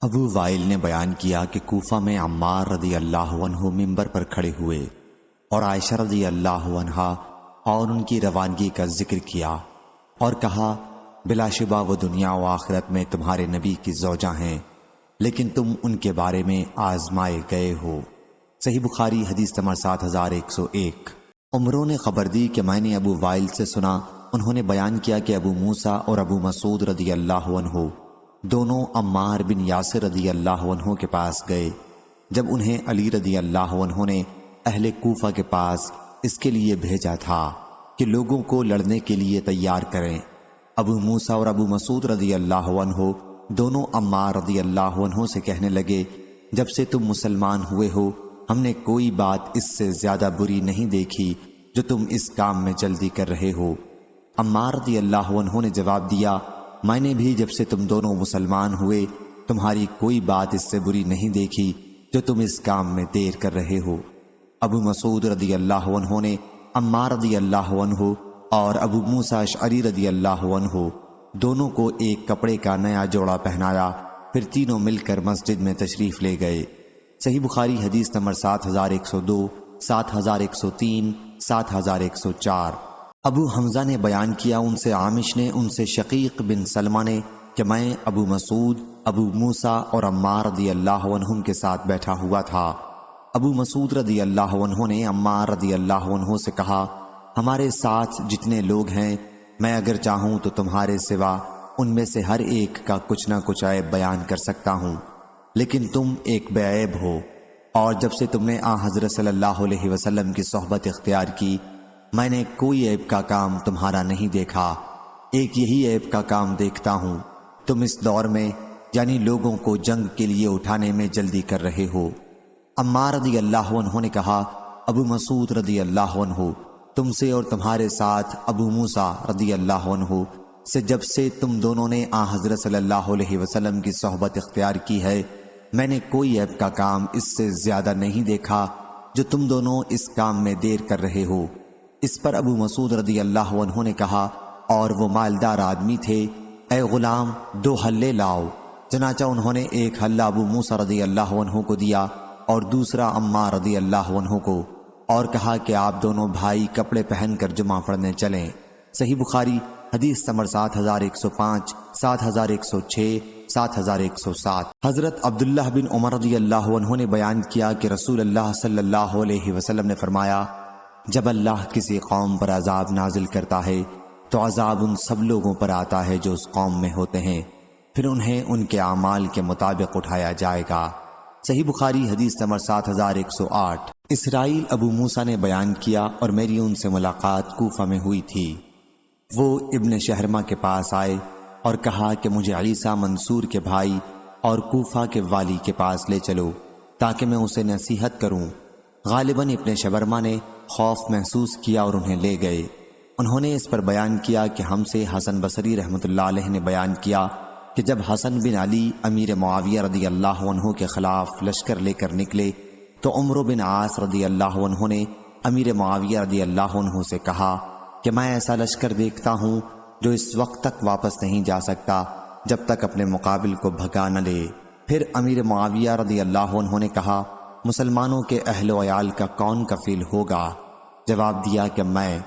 ابو while نے بیان کیا کہ کوفہ میں عمار رضی اللہ عنہ منبر پر کھڑے ہوئے اور عائشہ رضی اللہ عنہا اور ان کی روانگی کا ذکر کیا اور کہا بلا شبہ وہ دنیا و آخرت میں تمہارے نبی کی زوجہ ہیں، لیکن تم ان کے بارے میں آزمائے گئے ہو۔ صحیح بخاری حدیث نمبر 7101۔ عمروں نے خبر دی کہ میں نے ابو وائل سے سنا، انہوں نے بیان کیا کہ ابو موسیٰ اور ابو مسعود رضی اللہ عنہ دونوں عمار بن یاسر رضی اللہ عنہ کے پاس گئے جب انہیں علی رضی اللہ عنہ نے اہل کوفہ کے پاس اس کے لیے بھیجا تھا کہ لوگوں کو لڑنے کے لیے تیار کریں۔ ابو موسیٰ اور ابو مسعود رضی اللہ عنہ دونوں عمار رضی اللہ عنہ سے کہنے لگے، جب سے تم مسلمان ہوئے ہو ہم نے کوئی بات اس سے زیادہ بری نہیں دیکھی جو تم اس کام میں جلدی کر رہے ہو۔ عمار رضی اللہ عنہ نے جواب دیا، میں نے بھی جب سے تم دونوں مسلمان ہوئے تمہاری کوئی بات اس سے بری نہیں دیکھی جو تم اس کام میں دیر کر رہے ہو۔ ابو مسعود رضی اللہ عنہ نے عمار رضی اللہ عنہ اور ابو موسیٰ اشعری رضی اللہ عنہ دونوں کو ایک کپڑے کا نیا جوڑا پہنایا، پھر تینوں مل کر مسجد میں تشریف لے گئے۔ صحیح بخاری حدیث نمبر 7102، 7103، 7104۔ ابو حمزہ نے بیان کیا ان سے عامش نے ان سے شقیق بن سلمہ نے کہ میں ابو مسعود، ابو موسیٰ اور عمار رضی اللہ عنہم کے ساتھ بیٹھا ہوا تھا۔ ابو مسعود رضی اللہ عنہ نے عمار رضی اللہ عنہ سے کہا، ہمارے ساتھ جتنے لوگ ہیں میں اگر چاہوں تو تمہارے سوا ان میں سے ہر ایک کا کچھ نہ کچھ عیب بیان کر سکتا ہوں، لیکن تم ایک بے عیب ہو، اور جب سے تم نے حضرت صلی اللہ علیہ وسلم کی صحبت اختیار کی میں نے کوئی عیب کا کام تمہارا نہیں دیکھا، ایک یہی عیب کا کام دیکھتا ہوں، تم اس دور میں یعنی لوگوں کو جنگ کے لیے اٹھانے میں جلدی کر رہے ہو۔ عمار رضی اللہ عنہ نے کہا، ابو مسعود رضی اللہ عنہ تم سے اور تمہارے ساتھ ابو موسیٰ رضی اللہ عنہ سے جب سے تم دونوں نے حضرت صلی اللہ علیہ وسلم کی صحبت اختیار کی ہے میں نے کوئی عیب کا کام اس سے زیادہ نہیں دیکھا جو تم دونوں اس کام میں دیر کر رہے ہو۔ اس پر ابو مسعود رضی اللہ عنہ نے کہا، اور وہ مالدار آدمی تھے، اے غلام 2 حلے لاؤ۔ چنانچہ انہوں نے ایک حلہ ابو موسیٰ رضی اللہ عنہ کو دیا اور دوسرا عمار رضی اللہ عنہ کو، اور کہا کہ آپ دونوں بھائی کپڑے پہن کر جمعہ پڑھنے چلیں۔ صحیح بخاری حدیث نمبر 7105، 7106، 7107۔ حضرت عبداللہ بن عمر رضی اللہ عنہ نے بیان کیا کہ رسول اللہ صلی اللہ علیہ وسلم نے فرمایا، جب اللہ کسی قوم پر عذاب نازل کرتا ہے تو عذاب ان سب لوگوں پر آتا ہے جو اس قوم میں ہوتے ہیں، پھر انہیں ان کے اعمال کے مطابق اٹھایا جائے گا۔ صحیح بخاری حدیث نمبر 7108۔ اسرائیل ابو موسیٰ نے بیان کیا اور میری ان سے ملاقات کوفہ میں ہوئی تھی۔ وہ ابن شہرمہ کے پاس آئے اور کہا کہ مجھے عیسیٰ منصور کے بھائی اور کوفہ کے والی کے پاس لے چلو تاکہ میں اسے نصیحت کروں۔ غالباً ابن شبرمہ نے خوف محسوس کیا اور انہیں لے گئے۔ انہوں نے اس پر بیان کیا کہ ہم سے حسن بصری رحمۃ اللہ علیہ نے بیان کیا کہ جب حسن بن علی امیر معاویہ رضی اللہ عنہ کے خلاف لشکر لے کر نکلے تو عمرو بن عاص رضی اللہ عنہ نے امیر معاویہ رضی اللہ عنہ سے کہا کہ میں ایسا لشکر دیکھتا ہوں جو اس وقت تک واپس نہیں جا سکتا جب تک اپنے مقابل کو بھگا نہ لے۔ پھر امیر معاویہ رضی اللہ عنہ نے کہا، مسلمانوں کے اہل و عیال کا کون کفیل ہوگا؟ جواب دیا کہ میں۔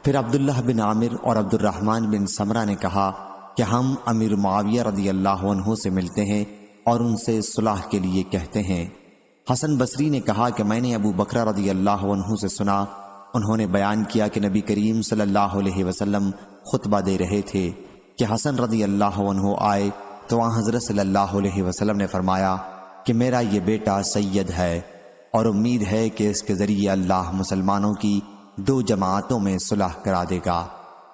پھر عبداللہ بن عامر اور عبد الرحمن بن سمرہ نے کہا کہ ہم امیر معاویہ رضی اللہ عنہ سے ملتے ہیں اور ان سے صلح کے لیے کہتے ہیں۔ حسن بصری نے کہا کہ میں نے ابو بکر رضی اللہ عنہ سے سنا، انہوں نے بیان کیا کہ نبی کریم صلی اللہ علیہ وسلم خطبہ دے رہے تھے کہ حسن رضی اللہ عنہ آئے تو حضرت صلی اللہ علیہ وسلم نے فرمایا کہ میرا یہ بیٹا سید ہے اور امید ہے کہ اس کے ذریعے اللہ مسلمانوں کی 2 جماعتوں میں صلح کرا دے گا۔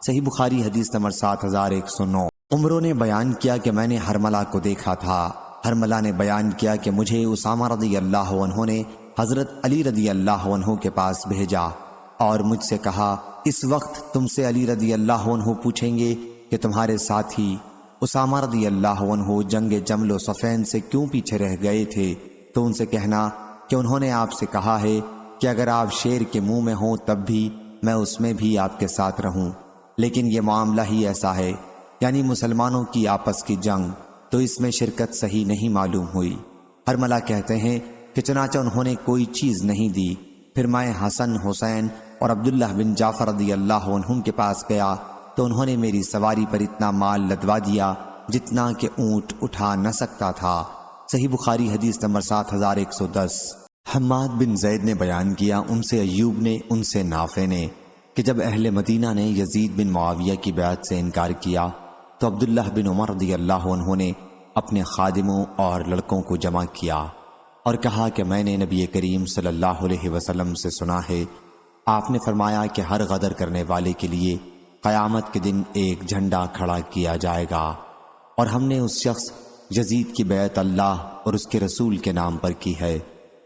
صحیح بخاری حدیث نمبر 7109۔ عمروں نے بیان کیا کہ میں نے حرملہ کو دیکھا تھا۔ حرملہ نے بیان کیا کہ مجھے اسامہ رضی اللہ عنہ نے حضرت علی رضی اللہ عنہ کے پاس بھیجا اور مجھ سے کہا، اس وقت تم سے علی رضی اللہ عنہ پوچھیں گے کہ تمہارے ساتھی اسامہ رضی اللہ عنہ جنگ جمل و صفین سے کیوں پیچھے رہ گئے تھے، تو ان سے کہنا کہ انہوں نے آپ سے کہا ہے کہ اگر آپ شیر کے منہ میں ہوں تب بھی میں اس میں بھی آپ کے ساتھ رہوں، لیکن یہ معاملہ ہی ایسا ہے، یعنی مسلمانوں کی آپس کی جنگ، تو اس میں شرکت صحیح نہیں معلوم ہوئی۔ حرملہ کہتے ہیں کہ چنانچہ انہوں نے کوئی چیز نہیں دی۔ پھر میں حسن، حسین اور عبداللہ بن جعفر رضی اللہ عنہم کے پاس گیا تو انہوں نے میری سواری پر اتنا مال لدوا دیا جتنا کہ اونٹ اٹھا نہ سکتا تھا۔ صحیح بخاری حدیث نمبر 7110۔ حماد بن زید نے بیان کیا، ان سے ایوب نے، ان سے نافع نے، کہ جب اہل مدینہ نے یزید بن معاویہ کی بیعت سے انکار کیا تو عبداللہ بن عمر رضی اللہ عنہ نے اپنے خادموں اور لڑکوں کو جمع کیا اور کہا کہ میں نے نبی کریم صلی اللہ علیہ وسلم سے سنا ہے، آپ نے فرمایا کہ ہر غدر کرنے والے کے لیے قیامت کے دن ایک جھنڈا کھڑا کیا جائے گا، اور ہم نے اس شخص یزید کی بیعت اللہ اور اس کے رسول کے نام پر کی ہے،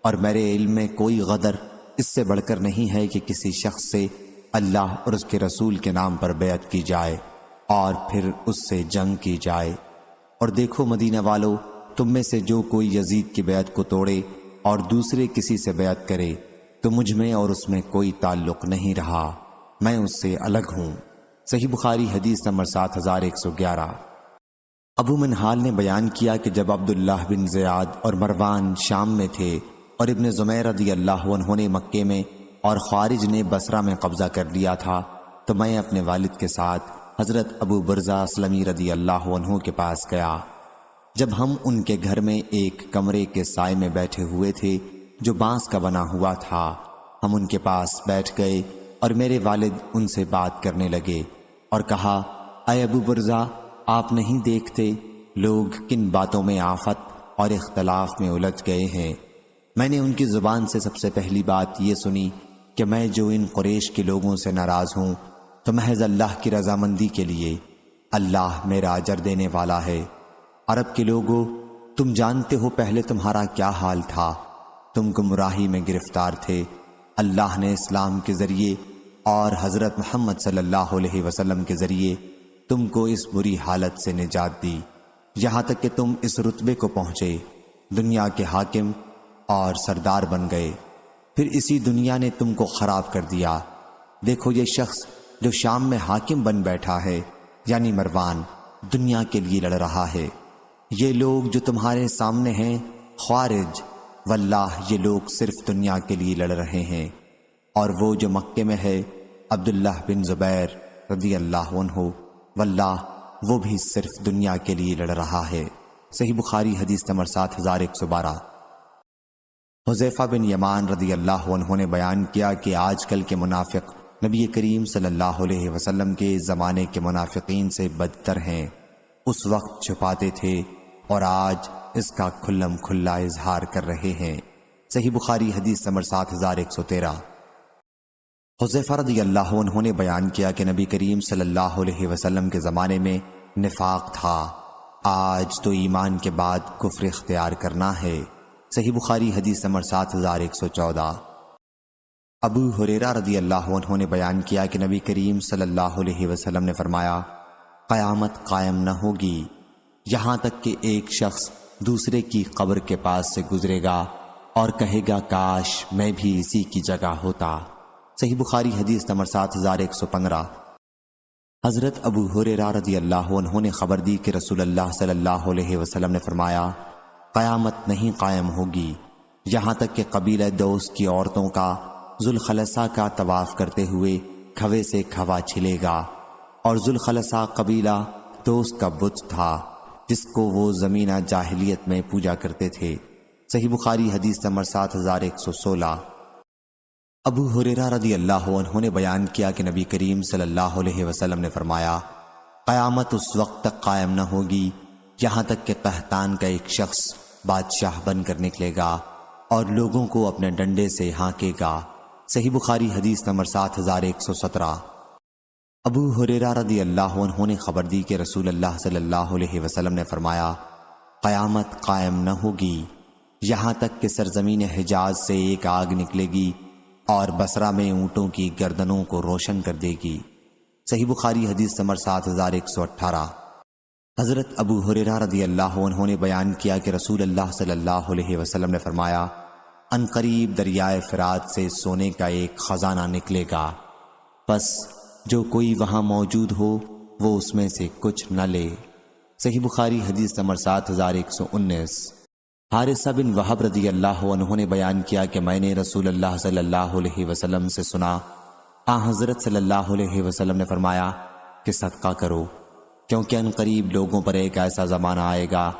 اور میرے علم میں کوئی غدر اس سے بڑھ کر نہیں ہے کہ کسی شخص سے اللہ اور اس کے رسول کے نام پر بیعت کی جائے اور پھر اس سے جنگ کی جائے۔ اور دیکھو مدینہ والو، تم میں سے جو کوئی یزید کی بیعت کو توڑے اور دوسرے کسی سے بیعت کرے تو مجھ میں اور اس میں کوئی تعلق نہیں رہا، میں اس سے الگ ہوں۔ صحیح بخاری حدیث نمبر 7111۔ ابو منہال نے بیان کیا کہ جب عبداللہ بن زیاد اور مروان شام میں تھے اور ابن زمیر رضی اللہ عنہ نے مکے میں اور خارج نے بصرہ میں قبضہ کر لیا تھا تو میں اپنے والد کے ساتھ حضرت ابو برزہ اسلمی رضی اللہ عنہ کے پاس گیا۔ جب ہم ان کے گھر میں ایک کمرے کے سائے میں بیٹھے ہوئے تھے جو بانس کا بنا ہوا تھا، ہم ان کے پاس بیٹھ گئے اور میرے والد ان سے بات کرنے لگے اور کہا، اے ابو برزہ، آپ نہیں دیکھتے لوگ کن باتوں میں آفت اور اختلاف میں الجھ گئے ہیں؟ میں نے ان کی زبان سے سب سے پہلی بات یہ سنی کہ میں جو ان قریش کے لوگوں سے ناراض ہوں تو محض اللہ کی رضامندی کے لیے، اللہ میرا اجر دینے والا ہے۔ عرب کے لوگوں، تم جانتے ہو پہلے تمہارا کیا حال تھا، تم گمراہی میں گرفتار تھے، اللہ نے اسلام کے ذریعے اور حضرت محمد صلی اللہ علیہ وسلم کے ذریعے تم کو اس بری حالت سے نجات دی، یہاں تک کہ تم اس رتبے کو پہنچے، دنیا کے حاکم اور سردار بن گئے، پھر اسی دنیا نے تم کو خراب کر دیا۔ دیکھو یہ شخص جو شام میں حاکم بن بیٹھا ہے، یعنی مروان، دنیا کے لیے لڑ رہا ہے۔ یہ لوگ جو تمہارے سامنے ہیں خوارج، واللہ یہ لوگ صرف دنیا کے لیے لڑ رہے ہیں، اور وہ جو مکے میں ہے عبداللہ بن زبیر رضی اللہ عنہ، واللہ وہ بھی صرف دنیا کے لیے لڑ رہا ہے۔ صحیح بخاری حدیث نمبر 7112۔ حذیفہ بن یمان رضی اللہ عنہ نے بیان کیا کہ آج کل کے منافق نبی کریم صلی اللہ علیہ وسلم کے زمانے کے منافقین سے بدتر ہیں، اس وقت چھپاتے تھے اور آج اس کا کھلم کھلا اظہار کر رہے ہیں۔ صحیح بخاری حدیث نمبر 7113۔ حذیفہ رضی اللہ عنہ نے بیان کیا کہ نبی کریم صلی اللہ علیہ وسلم کے زمانے میں نفاق تھا، آج تو ایمان کے بعد کفر اختیار کرنا ہے۔ صحیح بخاری حدیث نمبر 7114۔ ابو ہریرہ رضی اللہ عنہ نے بیان کیا کہ نبی کریم صلی اللہ علیہ وسلم نے فرمایا، قیامت قائم نہ ہوگی یہاں تک کہ ایک شخص دوسرے کی قبر کے پاس سے گزرے گا اور کہے گا کاش میں بھی اسی کی جگہ ہوتا۔ صحیح بخاری حدیث نمبر 7115۔ حضرت ابو ہریرہ رضی اللہ عنہ نے خبر دی کہ رسول اللہ صلی اللہ علیہ وسلم نے فرمایا، قیامت نہیں قائم ہوگی یہاں تک کہ قبیلہ دوس کی عورتوں کا ذوالخلصہ کا طواف کرتے ہوئے کھوے سے کھوا چھلے گا، اور ذوالخلصہ قبیلہ دوس کا بت تھا جس کو وہ زمینہ جاہلیت میں پوجا کرتے تھے۔ صحیح بخاری حدیث نمبر 7116۔ ابو ہریرہ رضی اللہ عنہ نے بیان کیا کہ نبی کریم صلی اللہ علیہ وسلم نے فرمایا، قیامت اس وقت تک قائم نہ ہوگی یہاں تک کہ قحطان کا ایک شخص بادشاہ بن کر نکلے گا اور لوگوں کو اپنے ڈنڈے سے ہانکے گا۔ صحیح بخاری حدیث نمبر 7117۔ ابو ہریرہ رضی اللہ عنہ نے خبر دی کہ رسول اللہ صلی اللہ علیہ وسلم نے فرمایا، قیامت قائم نہ ہوگی یہاں تک کہ سرزمین حجاز سے ایک آگ نکلے گی اور بصرہ میں اونٹوں کی گردنوں کو روشن کر دے گی۔ صحیح بخاری حدیث نمبر 7118۔ حضرت ابو ہریرہ رضی اللہ عنہ نے بیان کیا کہ رسول اللہ صلی اللہ علیہ وسلم نے فرمایا، عنقریب دریائے فرات سے سونے کا ایک خزانہ نکلے گا، پس جو کوئی وہاں موجود ہو وہ اس میں سے کچھ نہ لے۔ صحیح بخاری حدیث نمبر 7119۔ حارثہ بن وہب رضی اللہ عنہ نے بیان کیا کہ میں نے رسول اللہ صلی اللہ علیہ وسلم سے سنا، حضرت صلی اللہ علیہ وسلم نے فرمایا کہ صدقہ کرو، کیونکہ ان قریب لوگوں پر ایک ایسا زمانہ آئے گا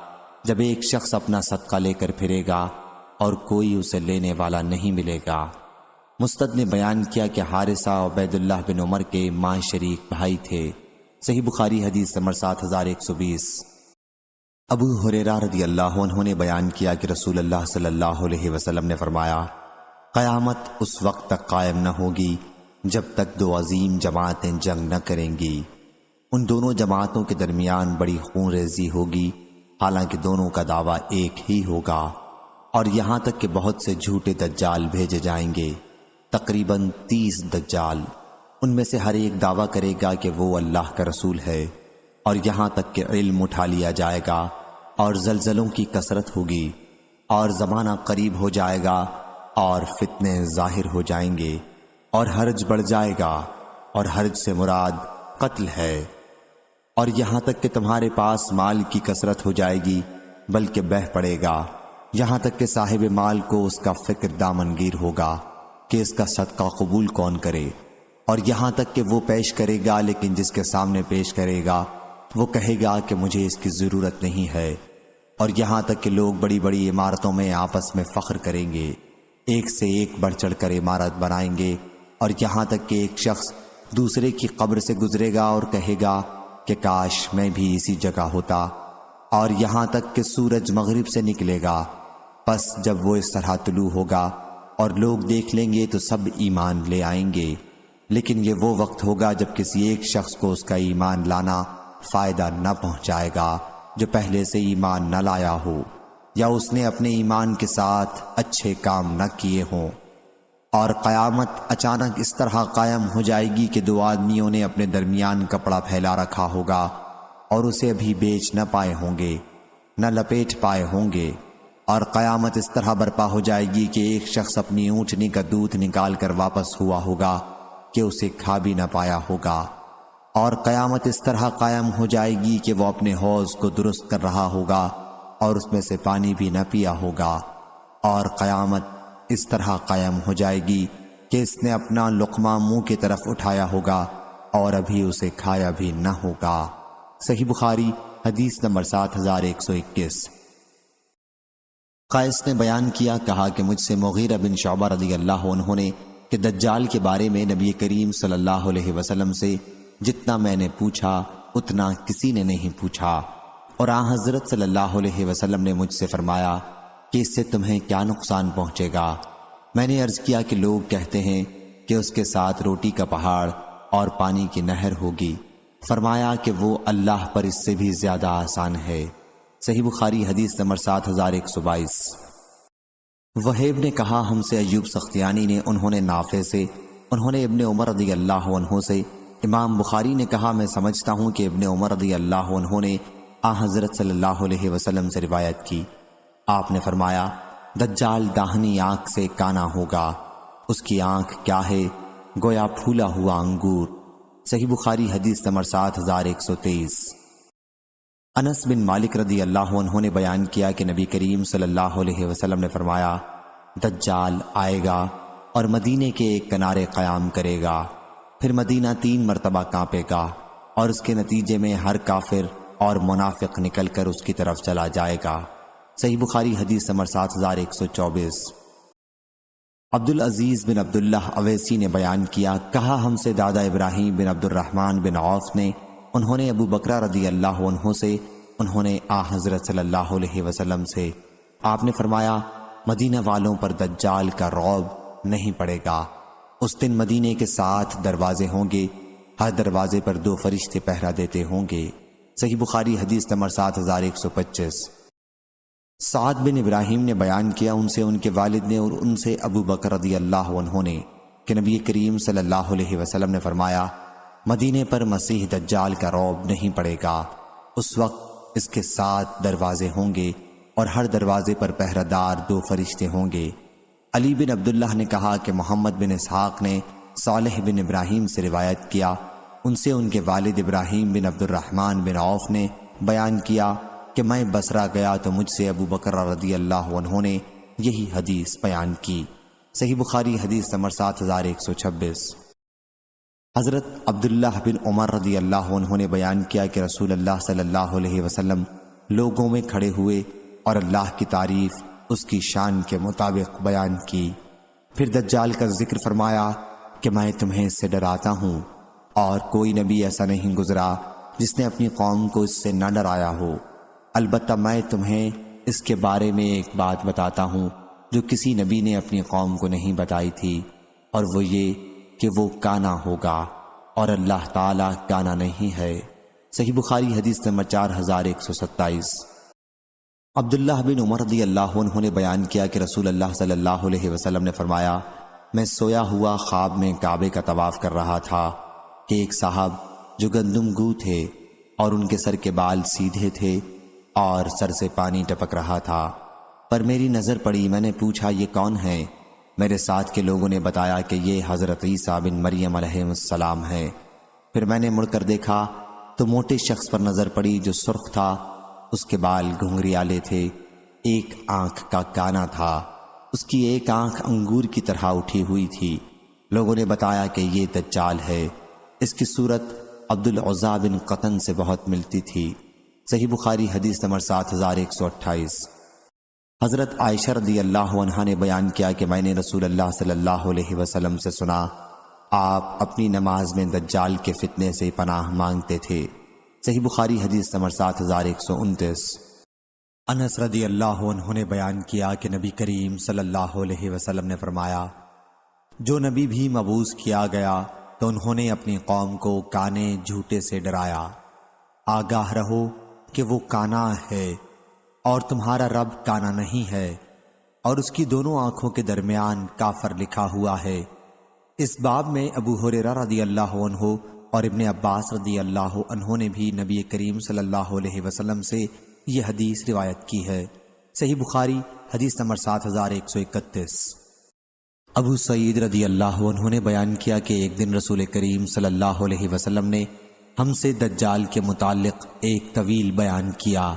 جب ایک شخص اپنا صدقہ لے کر پھرے گا اور کوئی اسے لینے والا نہیں ملے گا۔ مستد نے بیان کیا کہ حارثہ عبید اللہ بن عمر کے ماں شریک بھائی تھے۔ صحیح بخاری حدیث نمبر 7120۔ ابو ہریرہ رضی اللہ عنہ نے بیان کیا کہ رسول اللہ صلی اللہ علیہ وسلم نے فرمایا، قیامت اس وقت تک قائم نہ ہوگی جب تک دو عظیم جماعتیں جنگ نہ کریں گی۔ ان دونوں جماعتوں کے درمیان بڑی خون ریزی ہوگی، حالانکہ دونوں کا دعویٰ ایک ہی ہوگا، اور یہاں تک کہ بہت سے جھوٹے دجال بھیجے جائیں گے، تقریباً 30 دجال۔ ان میں سے ہر ایک دعویٰ کرے گا کہ وہ اللہ کا رسول ہے، اور یہاں تک کہ علم اٹھا لیا جائے گا اور زلزلوں کی کثرت ہوگی، اور زمانہ قریب ہو جائے گا اور فتنے ظاہر ہو جائیں گے، اور حرج بڑھ جائے گا، اور حرج سے مراد قتل ہے، اور یہاں تک کہ تمہارے پاس مال کی کثرت ہو جائے گی بلکہ بہہ پڑے گا، یہاں تک کہ صاحب مال کو اس کا فکر دامنگیر ہوگا کہ اس کا صدقہ قبول کون کرے، اور یہاں تک کہ وہ پیش کرے گا لیکن جس کے سامنے پیش کرے گا وہ کہے گا کہ مجھے اس کی ضرورت نہیں ہے، اور یہاں تک کہ لوگ بڑی بڑی عمارتوں میں آپس میں فخر کریں گے، ایک سے ایک بڑھ چڑھ کر عمارت بنائیں گے، اور یہاں تک کہ ایک شخص دوسرے کی قبر سے گزرے گا اور کہے گا کہ کاش میں بھی اسی جگہ ہوتا، اور یہاں تک کہ سورج مغرب سے نکلے گا، پس جب وہ اس طرح طلوع ہوگا اور لوگ دیکھ لیں گے تو سب ایمان لے آئیں گے، لیکن یہ وہ وقت ہوگا جب کسی ایک شخص کو اس کا ایمان لانا فائدہ نہ پہنچائے گا جو پہلے سے ایمان نہ لایا ہو، یا اس نے اپنے ایمان کے ساتھ اچھے کام نہ کیے ہوں۔ اور قیامت اچانک اس طرح قائم ہو جائے گی کہ دو آدمیوں نے اپنے درمیان کپڑا پھیلا رکھا ہوگا اور اسے ابھی بیچ نہ پائے ہوں گے، نہ لپیٹ پائے ہوں گے، اور قیامت اس طرح برپا ہو جائے گی کہ ایک شخص اپنی اونٹنی کا دودھ نکال کر واپس ہوا ہوگا کہ اسے کھا بھی نہ پایا ہوگا، اور قیامت اس طرح قائم ہو جائے گی کہ وہ اپنے حوض کو درست کر رہا ہوگا اور اس میں سے پانی بھی نہ پیا ہوگا، اور قیامت اس طرح قائم ہو جائے گی کہ اس نے اپنا لقمہ منہ کی طرف اٹھایا ہوگا اور ابھی اسے کھایا بھی نہ ہوگا۔ صحیح بخاری حدیث نمبر 7121۔ قیس نے بیان کیا، کہا کہ مجھ سے مغیرہ بن شعبہ رضی اللہ عنہ نے کہ دجال کے بارے میں نبی کریم صلی اللہ علیہ وسلم سے جتنا میں نے پوچھا اتنا کسی نے نہیں پوچھا، اور حضرت صلی اللہ علیہ وسلم نے مجھ سے فرمایا کہ اس سے تمہیں کیا نقصان پہنچے گا؟ میں نے عرض کیا کہ لوگ کہتے ہیں کہ اس کے ساتھ روٹی کا پہاڑ اور پانی کی نہر ہوگی۔ فرمایا کہ وہ اللہ پر اس سے بھی زیادہ آسان ہے۔ صحیح بخاری حدیث نمبر 7122۔ وہیب نے کہا، ہم سے ایوب سختیانی نے، انہوں نے نافع سے، انہوں نے ابن عمر رضی اللہ عنہ سے۔ امام بخاری نے کہا، میں سمجھتا ہوں کہ ابن عمر رضی اللہ عنہ نے حضرت صلی اللہ علیہ وسلم سے روایت کی۔ آپ نے فرمایا، دجال داہنی آنکھ سے کانا ہوگا، اس کی آنکھ کیا ہے؟ گویا پھولا ہوا انگور۔ صحیح بخاری حدیث نمبر 7123۔ انس بن مالک رضی اللہ عنہ نے بیان کیا کہ نبی کریم صلی اللہ علیہ وسلم نے فرمایا، دجال آئے گا اور مدینے کے ایک کنارے قیام کرے گا، پھر مدینہ 3 مرتبہ کانپے گا، اور اس کے نتیجے میں ہر کافر اور منافق نکل کر اس کی طرف چلا جائے گا۔ صحیح بخاری حدیث نمبر 7124۔ عبدالعزیز بن عبداللہ اویسی نے بیان کیا، کہا ہم سے دادا ابراہیم بن عبد الرحمن بن عوف نے، انہوں نے ابو بکرہ رضی اللہ عنہ سے، انہوں نے حضرت صلی اللہ علیہ وسلم سے، آپ نے فرمایا، مدینہ والوں پر دجال کا رعب نہیں پڑے گا۔ اس دن مدینے کے 7 دروازے ہوں گے، ہر دروازے پر 2 فرشتے پہرا دیتے ہوں گے۔ صحیح بخاری حدیث نمبر 7125۔ سعد بن ابراہیم نے بیان کیا، ان سے ان کے والد نے اور ان سے ابو بکر رضی اللہ عنہ نے، کہ نبی کریم صلی اللہ علیہ وسلم نے فرمایا، مدینے پر مسیح دجال کا رعب نہیں پڑے گا۔ اس وقت اس کے 7 دروازے ہوں گے اور ہر دروازے پر پہرہ دار 2 فرشتے ہوں گے۔ علی بن عبداللہ نے کہا کہ محمد بن اسحاق نے صالح بن ابراہیم سے روایت کیا، ان سے ان کے والد ابراہیم بن عبد الرحمن بن عوف نے بیان کیا کہ میں بصرہ گیا تو مجھ سے ابو بکر رضی اللہ عنہ نے یہی حدیث بیان کی۔ صحیح بخاری حدیث نمبر 7126۔ حضرت عبداللہ بن عمر رضی اللہ عنہ نے بیان کیا کہ رسول اللہ صلی اللہ علیہ وسلم لوگوں میں کھڑے ہوئے اور اللہ کی تعریف اس کی شان کے مطابق بیان کی، پھر دجال کا ذکر فرمایا کہ میں تمہیں اس سے ڈراتا ہوں، اور کوئی نبی ایسا نہیں گزرا جس نے اپنی قوم کو اس سے نہ ڈرایا ہو۔ البتہ میں تمہیں اس کے بارے میں ایک بات بتاتا ہوں جو کسی نبی نے اپنی قوم کو نہیں بتائی تھی، اور وہ یہ کہ وہ کانا ہوگا اور اللہ تعالیٰ کانا نہیں ہے۔ صحیح بخاری حدیث نمبر 4127۔ عبداللہ بن عمر رضی اللہ عنہ نے بیان کیا کہ رسول اللہ صلی اللہ علیہ وسلم نے فرمایا، میں سویا ہوا خواب میں کعبے کا طواف کر رہا تھا کہ ایک صاحب جو گندم گو تھے اور ان کے سر کے بال سیدھے تھے اور سر سے پانی ٹپک رہا تھا، پر میری نظر پڑی۔ میں نے پوچھا یہ کون ہے؟ میرے ساتھ کے لوگوں نے بتایا کہ یہ حضرت عیسیٰ بن مریم علیہ السلام ہے۔ پھر میں نے مڑ کر دیکھا تو موٹے شخص پر نظر پڑی جو سرخ تھا، اس کے بال گھنگریالے تھے، ایک آنکھ کا کانا تھا، اس کی ایک آنکھ انگور کی طرح اٹھی ہوئی تھی۔ لوگوں نے بتایا کہ یہ دجال ہے۔ اس کی صورت عبدالعزیٰ بن قطن سے بہت ملتی تھی۔ صحیح بخاری حدیث نمبر 7128۔ حضرت عائشہ رضی اللہ عنہا نے بیان کیا کہ میں نے رسول اللہ صلی اللہ علیہ وسلم سے سنا، آپ اپنی نماز میں دجال کے فتنے سے پناہ مانگتے تھے۔ صحیح بخاری حدیث نمبر 7129۔ انس رضی اللہ عنہ نے بیان کیا کہ نبی کریم صلی اللہ علیہ وسلم نے فرمایا، جو نبی بھی مبعوث کیا گیا تو انہوں نے اپنی قوم کو کانے جھوٹے سے ڈرایا۔ آگاہ رہو کہ وہ کانا ہے اور تمہارا رب کانا نہیں ہے، اور اس کی دونوں آنکھوں کے درمیان کافر لکھا ہوا ہے۔ اس باب میں ابو ہریرہ رضی اللہ عنہ اور ابن عباس رضی اللہ عنہ نے بھی نبی کریم صلی اللہ علیہ وسلم سے یہ حدیث روایت کی ہے۔ صحیح بخاری حدیث نمبر 7131۔ ابو سعید رضی اللہ عنہ نے بیان کیا کہ ایک دن رسول کریم صلی اللہ علیہ وسلم نے ہم سے دجال کے متعلق ایک طویل بیان کیا۔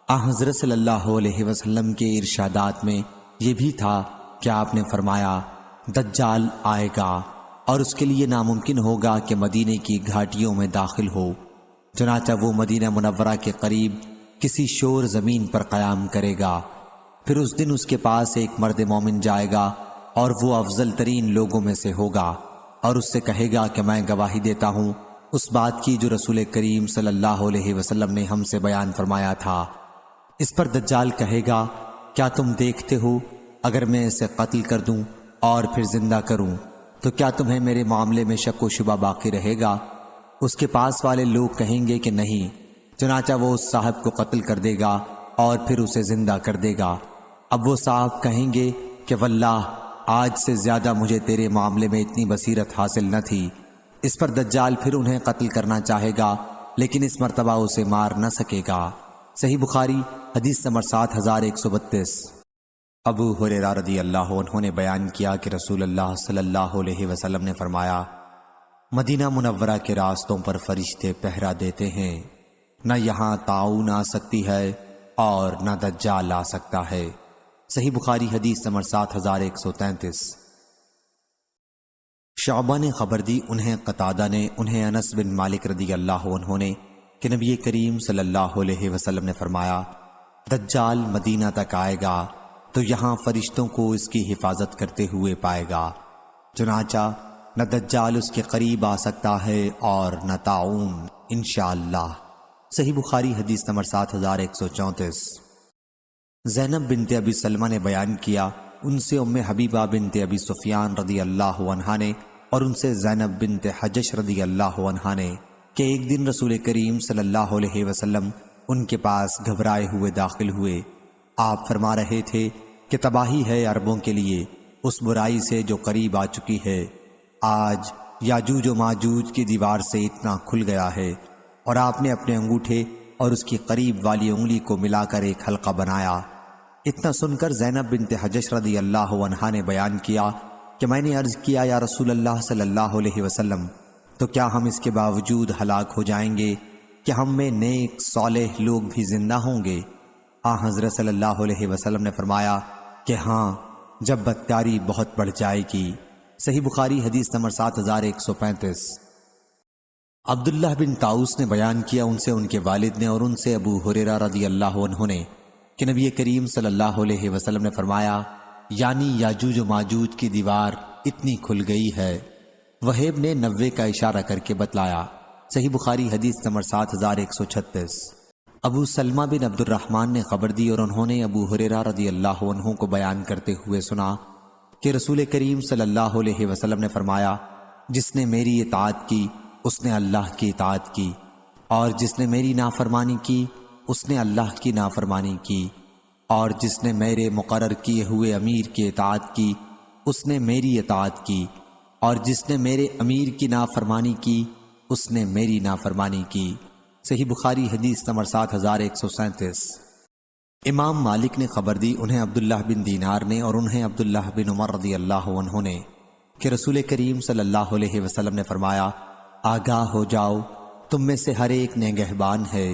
حضرت صلی اللہ علیہ وسلم کے ارشادات میں یہ بھی تھا کہ آپ نے فرمایا، دجال آئے گا اور اس کے لیے ناممکن ہوگا کہ مدینے کی گھاٹیوں میں داخل ہو، چنانچہ وہ مدینہ منورہ کے قریب کسی شور زمین پر قیام کرے گا۔ پھر اس دن اس کے پاس ایک مرد مومن جائے گا اور وہ افضل ترین لوگوں میں سے ہوگا، اور اس سے کہے گا کہ میں گواہی دیتا ہوں اس بات کی جو رسول کریم صلی اللہ علیہ وسلم نے ہم سے بیان فرمایا تھا۔ اس پر دجال کہے گا، کیا تم دیکھتے ہو اگر میں اسے قتل کر دوں اور پھر زندہ کروں تو کیا تمہیں میرے معاملے میں شک و شبہ باقی رہے گا؟ اس کے پاس والے لوگ کہیں گے کہ نہیں، چنانچہ وہ اس صاحب کو قتل کر دے گا اور پھر اسے زندہ کر دے گا۔ اب وہ صاحب کہیں گے کہ واللہ آج سے زیادہ مجھے تیرے معاملے میں اتنی بصیرت حاصل نہ تھی۔ اس پر دجال پھر انہیں قتل کرنا چاہے گا، لیکن اس مرتبہ اسے مار نہ سکے گا۔ صحیح بخاری حدیث نمبر 7132۔ ابو ہریرہ رضی اللہ عنہ نے بیان کیا کہ رسول اللہ صلی اللہ علیہ وسلم نے فرمایا، مدینہ منورہ کے راستوں پر فرشتے پہرا دیتے ہیں، نہ یہاں طاعون آ سکتی ہے اور نہ دجال آ سکتا ہے۔ صحیح بخاری حدیث نمبر 7133۔ شعبہ نے خبر دی، انہیں قتادہ نے، انہیں انس بن مالک رضی اللہ عنہ نے کہ نبی کریم صلی اللہ علیہ وسلم نے فرمایا، دجال مدینہ تک آئے گا تو یہاں فرشتوں کو اس کی حفاظت کرتے ہوئے پائے گا، چنانچہ نہ دجال اس کے قریب آ سکتا ہے اور نہ طاعون انشاءاللہ۔ صحیح بخاری حدیث نمبر 7134۔ زینب بنت ابی سلمہ نے بیان کیا، ان سے ام حبیبہ بنت ابی سفیان رضی اللہ عنہا نے اور ان سے زینب بنت حجش رضی اللہ عنہا نے کہ ایک دن رسول کریم صلی اللہ علیہ وسلم ان کے پاس گھبرائے ہوئے داخل ہوئے۔ آپ فرما رہے تھے کہ تباہی ہے عربوں کے لیے اس برائی سے جو قریب آ چکی ہے۔ آج یاجوج و ماجوج کی دیوار سے اتنا کھل گیا ہے، اور آپ نے اپنے انگوٹھے اور اس کی قریب والی انگلی کو ملا کر ایک حلقہ بنایا۔ اتنا سن کر زینب بنت حجش رضی اللہ عنہا نے بیان کیا کہ میں نے عرض کیا، یا رسول اللہ صلی اللہ علیہ وسلم، تو کیا ہم اس کے باوجود ہلاک ہو جائیں گے کہ ہم میں نیک صالح لوگ بھی زندہ ہوں گے؟ حضرت صلی اللہ علیہ وسلم نے فرمایا کہ ہاں، جب بدکاری بہت بڑھ جائے گی۔ صحیح بخاری حدیث نمبر 7135۔ عبداللہ بن طاؤس نے بیان کیا ان سے ان کے والد نے اور ان سے ابو ہریرہ رضی اللہ عنہ نے کہ نبی کریم صلی اللہ علیہ وسلم نے فرمایا، یعنی یاجوج و ماجوج کی دیوار اتنی کھل گئی ہے۔ وہیب نے 90 کا اشارہ کر کے بتلایا۔ صحیح بخاری حدیث نمبر 7136۔ ابو سلمہ بن عبد الرحمن نے خبر دی اور انہوں نے ابو ہریرہ رضی اللہ عنہ کو بیان کرتے ہوئے سنا کہ رسول کریم صلی اللہ علیہ وسلم نے فرمایا، جس نے میری اطاعت کی اس نے اللہ کی اطاعت کی، اور جس نے میری نافرمانی کی اس نے اللہ کی نافرمانی کی، اور جس نے میرے مقرر کیے ہوئے امیر کی اطاعت کی اس نے میری اطاعت کی، اور جس نے میرے امیر کی نافرمانی کی اس نے میری نافرمانی کی۔ صحیح بخاری حدیث نمبر 7137۔ امام مالک نے خبر دی انہیں عبداللہ بن دینار نے اور انہیں عبداللہ بن عمر رضی اللہ عنہ نے کہ رسول کریم صلی اللہ علیہ وسلم نے فرمایا، آگاہ ہو جاؤ، تم میں سے ہر ایک نگہبان ہے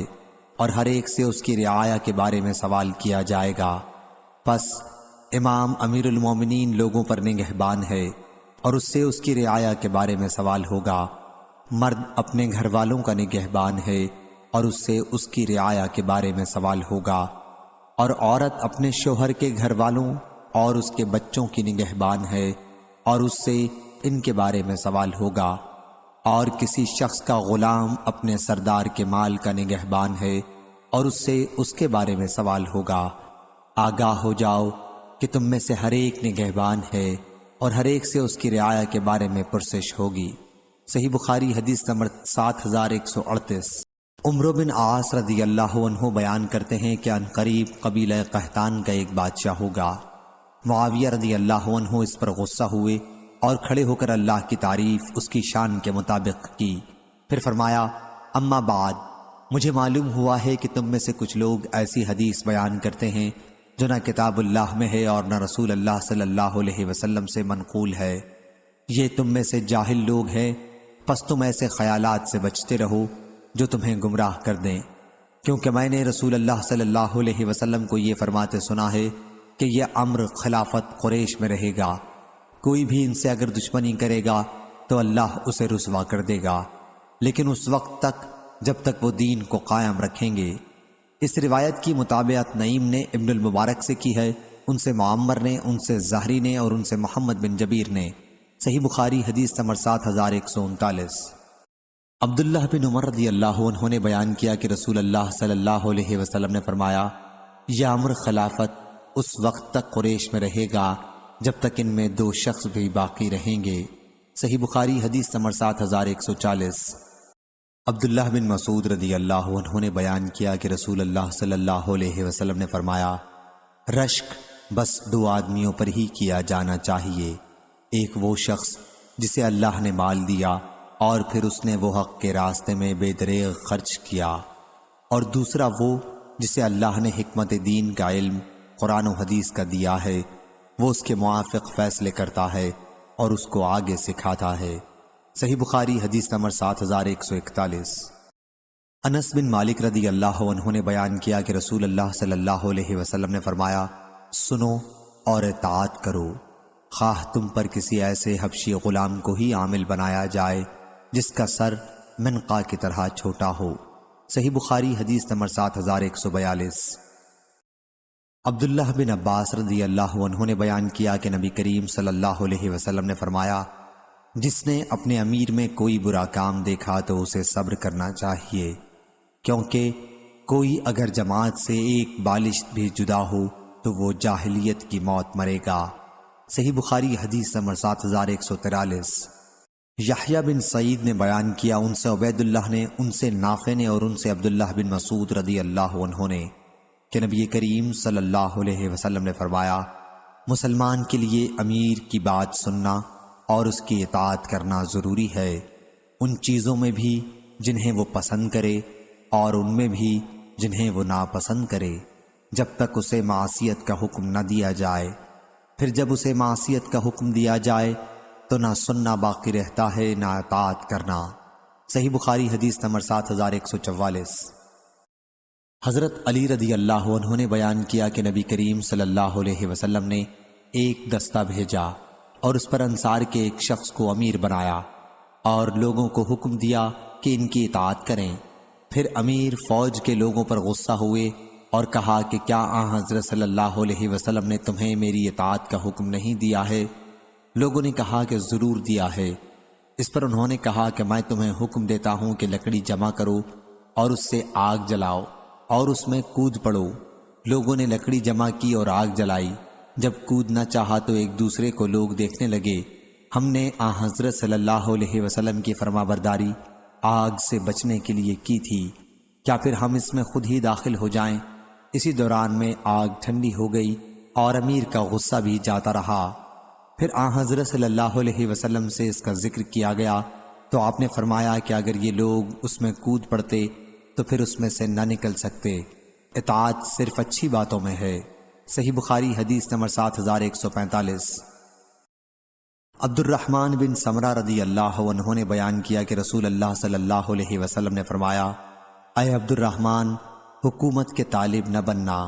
اور ہر ایک سے اس کی رعایا کے بارے میں سوال کیا جائے گا۔ پس امام امیر المومنین لوگوں پر نگہبان ہے اور اس سے اس کی رعایا کے بارے میں سوال ہوگا۔ مرد اپنے گھر والوں کا نگہبان ہے اور اس سے اس کی رعایا کے بارے میں سوال ہوگا، اور عورت اپنے شوہر کے گھر والوں اور اس کے بچوں کی نگہبان ہے اور اس سے ان کے بارے میں سوال ہوگا، اور کسی شخص کا غلام اپنے سردار کے مال کا نگہبان ہے اور اس سے اس کے بارے میں سوال ہوگا۔ آگاہ ہو جاؤ کہ تم میں سے ہر ایک نگہبان ہے اور ہر ایک سے اس کی رعایا کے بارے میں پرسش ہوگی۔ صحیح بخاری حدیث نمبر 7138۔ عمرو بن عاص رضی اللہ عنہ بیان کرتے ہیں کہ عنقریب قبیلہ قحطان کا ایک بادشاہ ہوگا۔ معاویہ رضی اللہ عنہ اس پر غصہ ہوئے اور کھڑے ہو کر اللہ کی تعریف اس کی شان کے مطابق کی، پھر فرمایا، اما بعد، مجھے معلوم ہوا ہے کہ تم میں سے کچھ لوگ ایسی حدیث بیان کرتے ہیں جو نہ کتاب اللہ میں ہے اور نہ رسول اللہ صلی اللہ علیہ وسلم سے منقول ہے۔ یہ تم میں سے جاہل لوگ ہیں، پس تم ایسے خیالات سے بچتے رہو جو تمہیں گمراہ کر دیں، کیونکہ میں نے رسول اللہ صلی اللہ علیہ وسلم کو یہ فرماتے سنا ہے کہ یہ امر خلافت قریش میں رہے گا، کوئی بھی ان سے اگر دشمنی کرے گا تو اللہ اسے رسوا کر دے گا، لیکن اس وقت تک جب تک وہ دین کو قائم رکھیں گے۔ اس روایت کی مطابعت نعیم نے ابن المبارک سے کی ہے، ان سے معمر نے، ان سے زہری نے اور ان سے محمد بن جبیر نے۔ صحیح بخاری حدیث نمبر 7139۔ عبداللہ بن عمر رضی اللہ عنہ نے بیان کیا کہ رسول اللہ صلی اللہ علیہ وسلم نے فرمایا، یہ امر خلافت اس وقت تک قریش میں رہے گا جب تک ان میں 2 شخص بھی باقی رہیں گے۔ صحیح بخاری حدیث نمبر 7140۔ عبداللہ بن مسعود رضی اللہ عنہ نے بیان کیا کہ رسول اللہ صلی اللہ علیہ وسلم نے فرمایا، رشک بس 2 آدمیوں پر ہی کیا جانا چاہیے، ایک وہ شخص جسے اللہ نے مال دیا اور پھر اس نے وہ حق کے راستے میں بے دریغ خرچ کیا، اور دوسرا وہ جسے اللہ نے حکمت دین کا علم قرآن و حدیث کا دیا ہے، وہ اس کے موافق فیصلے کرتا ہے اور اس کو آگے سکھاتا ہے۔ صحیح بخاری حدیث نمبر 7141۔ انس بن مالک رضی اللہ عنہ نے بیان کیا کہ رسول اللہ صلی اللہ علیہ وسلم نے فرمایا، سنو اور اطاعت کرو، خواہ تم پر کسی ایسے حبشی غلام کو ہی عامل بنایا جائے جس کا سر منقا کی طرح چھوٹا ہو۔ صحیح بخاری حدیث نمبر 7142۔ عبداللہ بن عباس رضی اللہ عنہ نے بیان کیا کہ نبی کریم صلی اللہ علیہ وسلم نے فرمایا، جس نے اپنے امیر میں کوئی برا کام دیکھا تو اسے صبر کرنا چاہیے، کیونکہ کوئی اگر جماعت سے ایک بالشت بھی جدا ہو تو وہ جاہلیت کی موت مرے گا۔ صحیح بخاری حدیث نمبر 7143۔ یحییٰ بن سعید نے بیان کیا ان سے عبید اللہ نے، ان سے نافع نے اور ان سے عبداللہ بن مسعود رضی اللہ عنہ نے کہ نبی کریم صلی اللہ علیہ وسلم نے فرمایا، مسلمان کے لیے امیر کی بات سننا اور اس کی اطاعت کرنا ضروری ہے، ان چیزوں میں بھی جنہیں وہ پسند کرے اور ان میں بھی جنہیں وہ ناپسند کرے، جب تک اسے معصیت کا حکم نہ دیا جائے، پھر جب اسے معصیت کا حکم دیا جائے تو نہ سننا باقی رہتا ہے نہ اطاعت کرنا۔ صحیح بخاری حدیث نمبر 7144۔ حضرت علی رضی اللہ عنہ نے بیان کیا کہ نبی کریم صلی اللہ علیہ وسلم نے ایک دستہ بھیجا اور اس پر انصار کے ایک شخص کو امیر بنایا اور لوگوں کو حکم دیا کہ ان کی اطاعت کریں۔ پھر امیر فوج کے لوگوں پر غصہ ہوئے اور کہا کہ کیا آن حضرت صلی اللہ علیہ وسلم نے تمہیں میری اطاعت کا حکم نہیں دیا ہے؟ لوگوں نے کہا کہ ضرور دیا ہے۔ اس پر انہوں نے کہا کہ میں تمہیں حکم دیتا ہوں کہ لکڑی جمع کرو اور اس سے آگ جلاؤ اور اس میں کود پڑو۔ لوگوں نے لکڑی جمع کی اور آگ جلائی۔ جب کودنا چاہا تو ایک دوسرے کو لوگ دیکھنے لگے۔ ہم نے آن حضرت صلی اللہ علیہ وسلم کی فرما برداری آگ سے بچنے کے لیے کی تھی، کیا پھر ہم اس میں خود ہی داخل ہو جائیں؟ اسی دوران میں آگ ٹھنڈی ہو گئی اور امیر کا غصہ بھی جاتا رہا۔ پھر آن حضرت صلی اللہ علیہ وسلم سے اس کا ذکر کیا گیا تو آپ نے فرمایا کہ اگر یہ لوگ اس میں کود پڑتے تو پھر اس میں سے نہ نکل سکتے۔ اطاعت صرف اچھی باتوں میں ہے۔ صحیح بخاری حدیث نمبر 7145۔ عبد الرحمن بن سمرہ رضی اللہ عنہ نے بیان کیا کہ رسول اللہ صلی اللہ علیہ وسلم نے فرمایا، اے عبد الرحمن، حکومت کے طالب نہ بننا،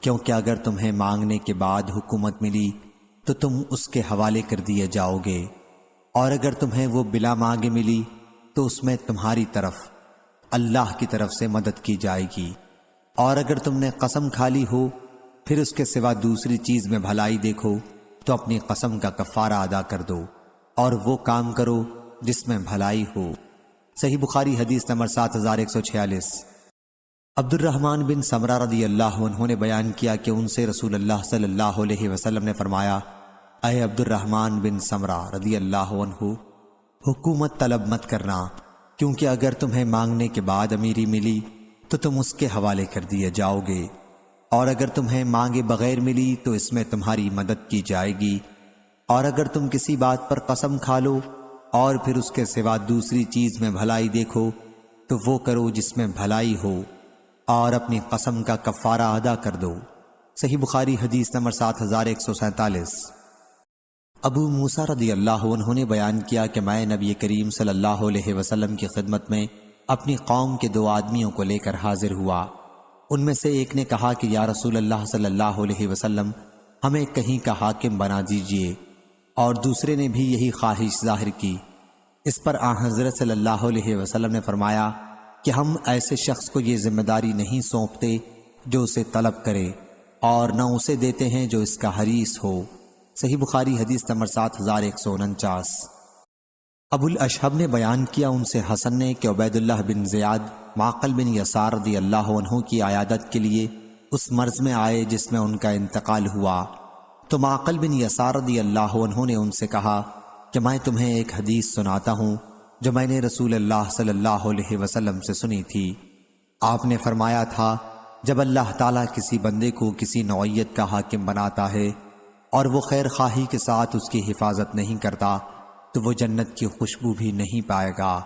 کیونکہ اگر تمہیں مانگنے کے بعد حکومت ملی تو تم اس کے حوالے کر دیے جاؤ گے، اور اگر تمہیں وہ بلا مانگے ملی تو اس میں تمہاری طرف اللہ کی طرف سے مدد کی جائے گی، اور اگر تم نے قسم کھا لی ہو پھر اس کے سوا دوسری چیز میں بھلائی دیکھو تو اپنی قسم کا کفارہ ادا کر دو اور وہ کام کرو جس میں بھلائی ہو۔ صحیح بخاری حدیث نمبر 7146۔ عبد الرحمن بن سمرہ رضی اللہ عنہ نے بیان کیا کہ ان سے رسول اللہ صلی اللہ علیہ وسلم نے فرمایا، اے عبد الرحمن بن سمرہ رضی اللہ عنہ، حکومت طلب مت کرنا، کیونکہ اگر تمہیں مانگنے کے بعد امیری ملی تو تم اس کے حوالے کر دیے جاؤ گے، اور اگر تمہیں مانگے بغیر ملی تو اس میں تمہاری مدد کی جائے گی، اور اگر تم کسی بات پر قسم کھا لو اور پھر اس کے سوا دوسری چیز میں بھلائی دیکھو تو وہ کرو جس میں بھلائی ہو، اور اپنی قسم کا کفارہ ادا کر دو۔ صحیح بخاری حدیث نمبر 7147۔ ابو موسیٰ رضی اللہ عنہ نے بیان کیا کہ میں نبی کریم صلی اللہ علیہ وسلم کی خدمت میں اپنی قوم کے 2 آدمیوں کو لے کر حاضر ہوا۔ ان میں سے ایک نے کہا کہ یا رسول اللہ صلی اللہ علیہ وسلم، ہمیں کہیں کا حاکم بنا دیجئے، اور دوسرے نے بھی یہی خواہش ظاہر کی۔ اس پر آن حضرت صلی اللہ علیہ وسلم نے فرمایا کہ ہم ایسے شخص کو یہ ذمہ داری نہیں سونپتے جو اسے طلب کرے، اور نہ اسے دیتے ہیں جو اس کا حریص ہو۔ صحیح بخاری حدیث نمبر 7149۔ ابو الاشہب نے بیان کیا ان سے حسن نے کہ عبید اللہ بن زیاد معقل بن یسار رضی اللہ عنہ کی عیادت کے لیے اس مرض میں آئے جس میں ان کا انتقال ہوا، تو معقل بن یسار رضی اللہ عنہ نے ان سے کہا کہ میں تمہیں ایک حدیث سناتا ہوں جو میں نے رسول اللہ صلی اللہ علیہ وسلم سے سنی تھی۔ آپ نے فرمایا تھا، جب اللہ تعالیٰ کسی بندے کو کسی نوعیت کا حاکم بناتا ہے اور وہ خیر خواہی کے ساتھ اس کی حفاظت نہیں کرتا تو وہ جنت کی خوشبو بھی نہیں پائے گا۔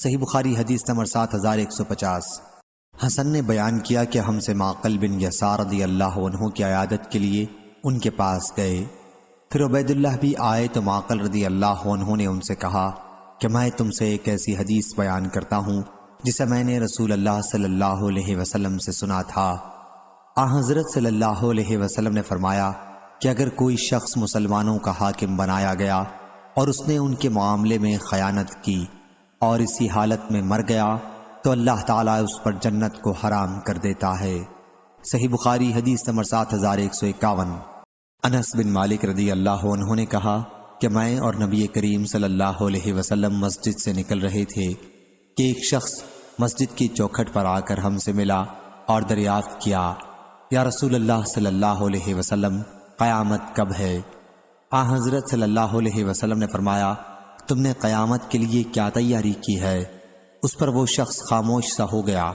صحیح بخاری حدیث نمبر 7150۔ حسن نے بیان کیا کہ ہم سے معقل بن یسار رضی اللہ عنہ کی عیادت کے لیے ان کے پاس گئے۔ پھر عبید اللہ بھی آئے تو معقل رضی اللہ عنہ نے ان سے کہا کہ میں تم سے ایک ایسی حدیث بیان کرتا ہوں جسے میں نے رسول اللہ صلی اللہ علیہ وسلم سے سنا تھا۔ حضرت صلی اللہ علیہ وسلم نے فرمایا کہ اگر کوئی شخص مسلمانوں کا حاکم بنایا گیا اور اس نے ان کے معاملے میں خیانت کی اور اسی حالت میں مر گیا تو اللہ تعالیٰ اس پر جنت کو حرام کر دیتا ہے۔ صحیح بخاری حدیث نمبر 7151۔ انس بن مالک رضی اللہ عنہ نے کہا کہ میں اور نبی کریم صلی اللہ علیہ وسلم مسجد سے نکل رہے تھے کہ ایک شخص مسجد کی چوکھٹ پر آ کر ہم سے ملا اور دریافت کیا، یا رسول اللہ صلی اللہ علیہ وسلم، قیامت کب ہے؟ حضرت صلی اللہ علیہ وسلم نے فرمایا، تم نے قیامت کے لیے کیا تیاری کی ہے؟ اس پر وہ شخص خاموش سا ہو گیا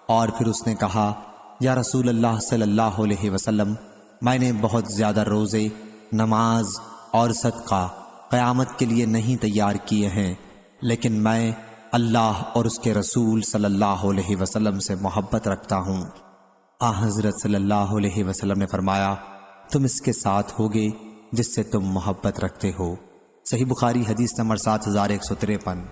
اور پھر اس نے کہا، یا رسول اللہ صلی اللہ علیہ وسلم، میں نے بہت زیادہ روزے، نماز اور صدقہ قیامت کے لیے نہیں تیار کیے ہیں، لیکن میں اللہ اور اس کے رسول صلی اللہ علیہ وسلم سے محبت رکھتا ہوں۔ حضرت صلی اللہ علیہ وسلم نے فرمایا، تم اس کے ساتھ ہوگے جس سے تم محبت رکھتے ہو۔ صحیح بخاری حدیث نمبر 7153۔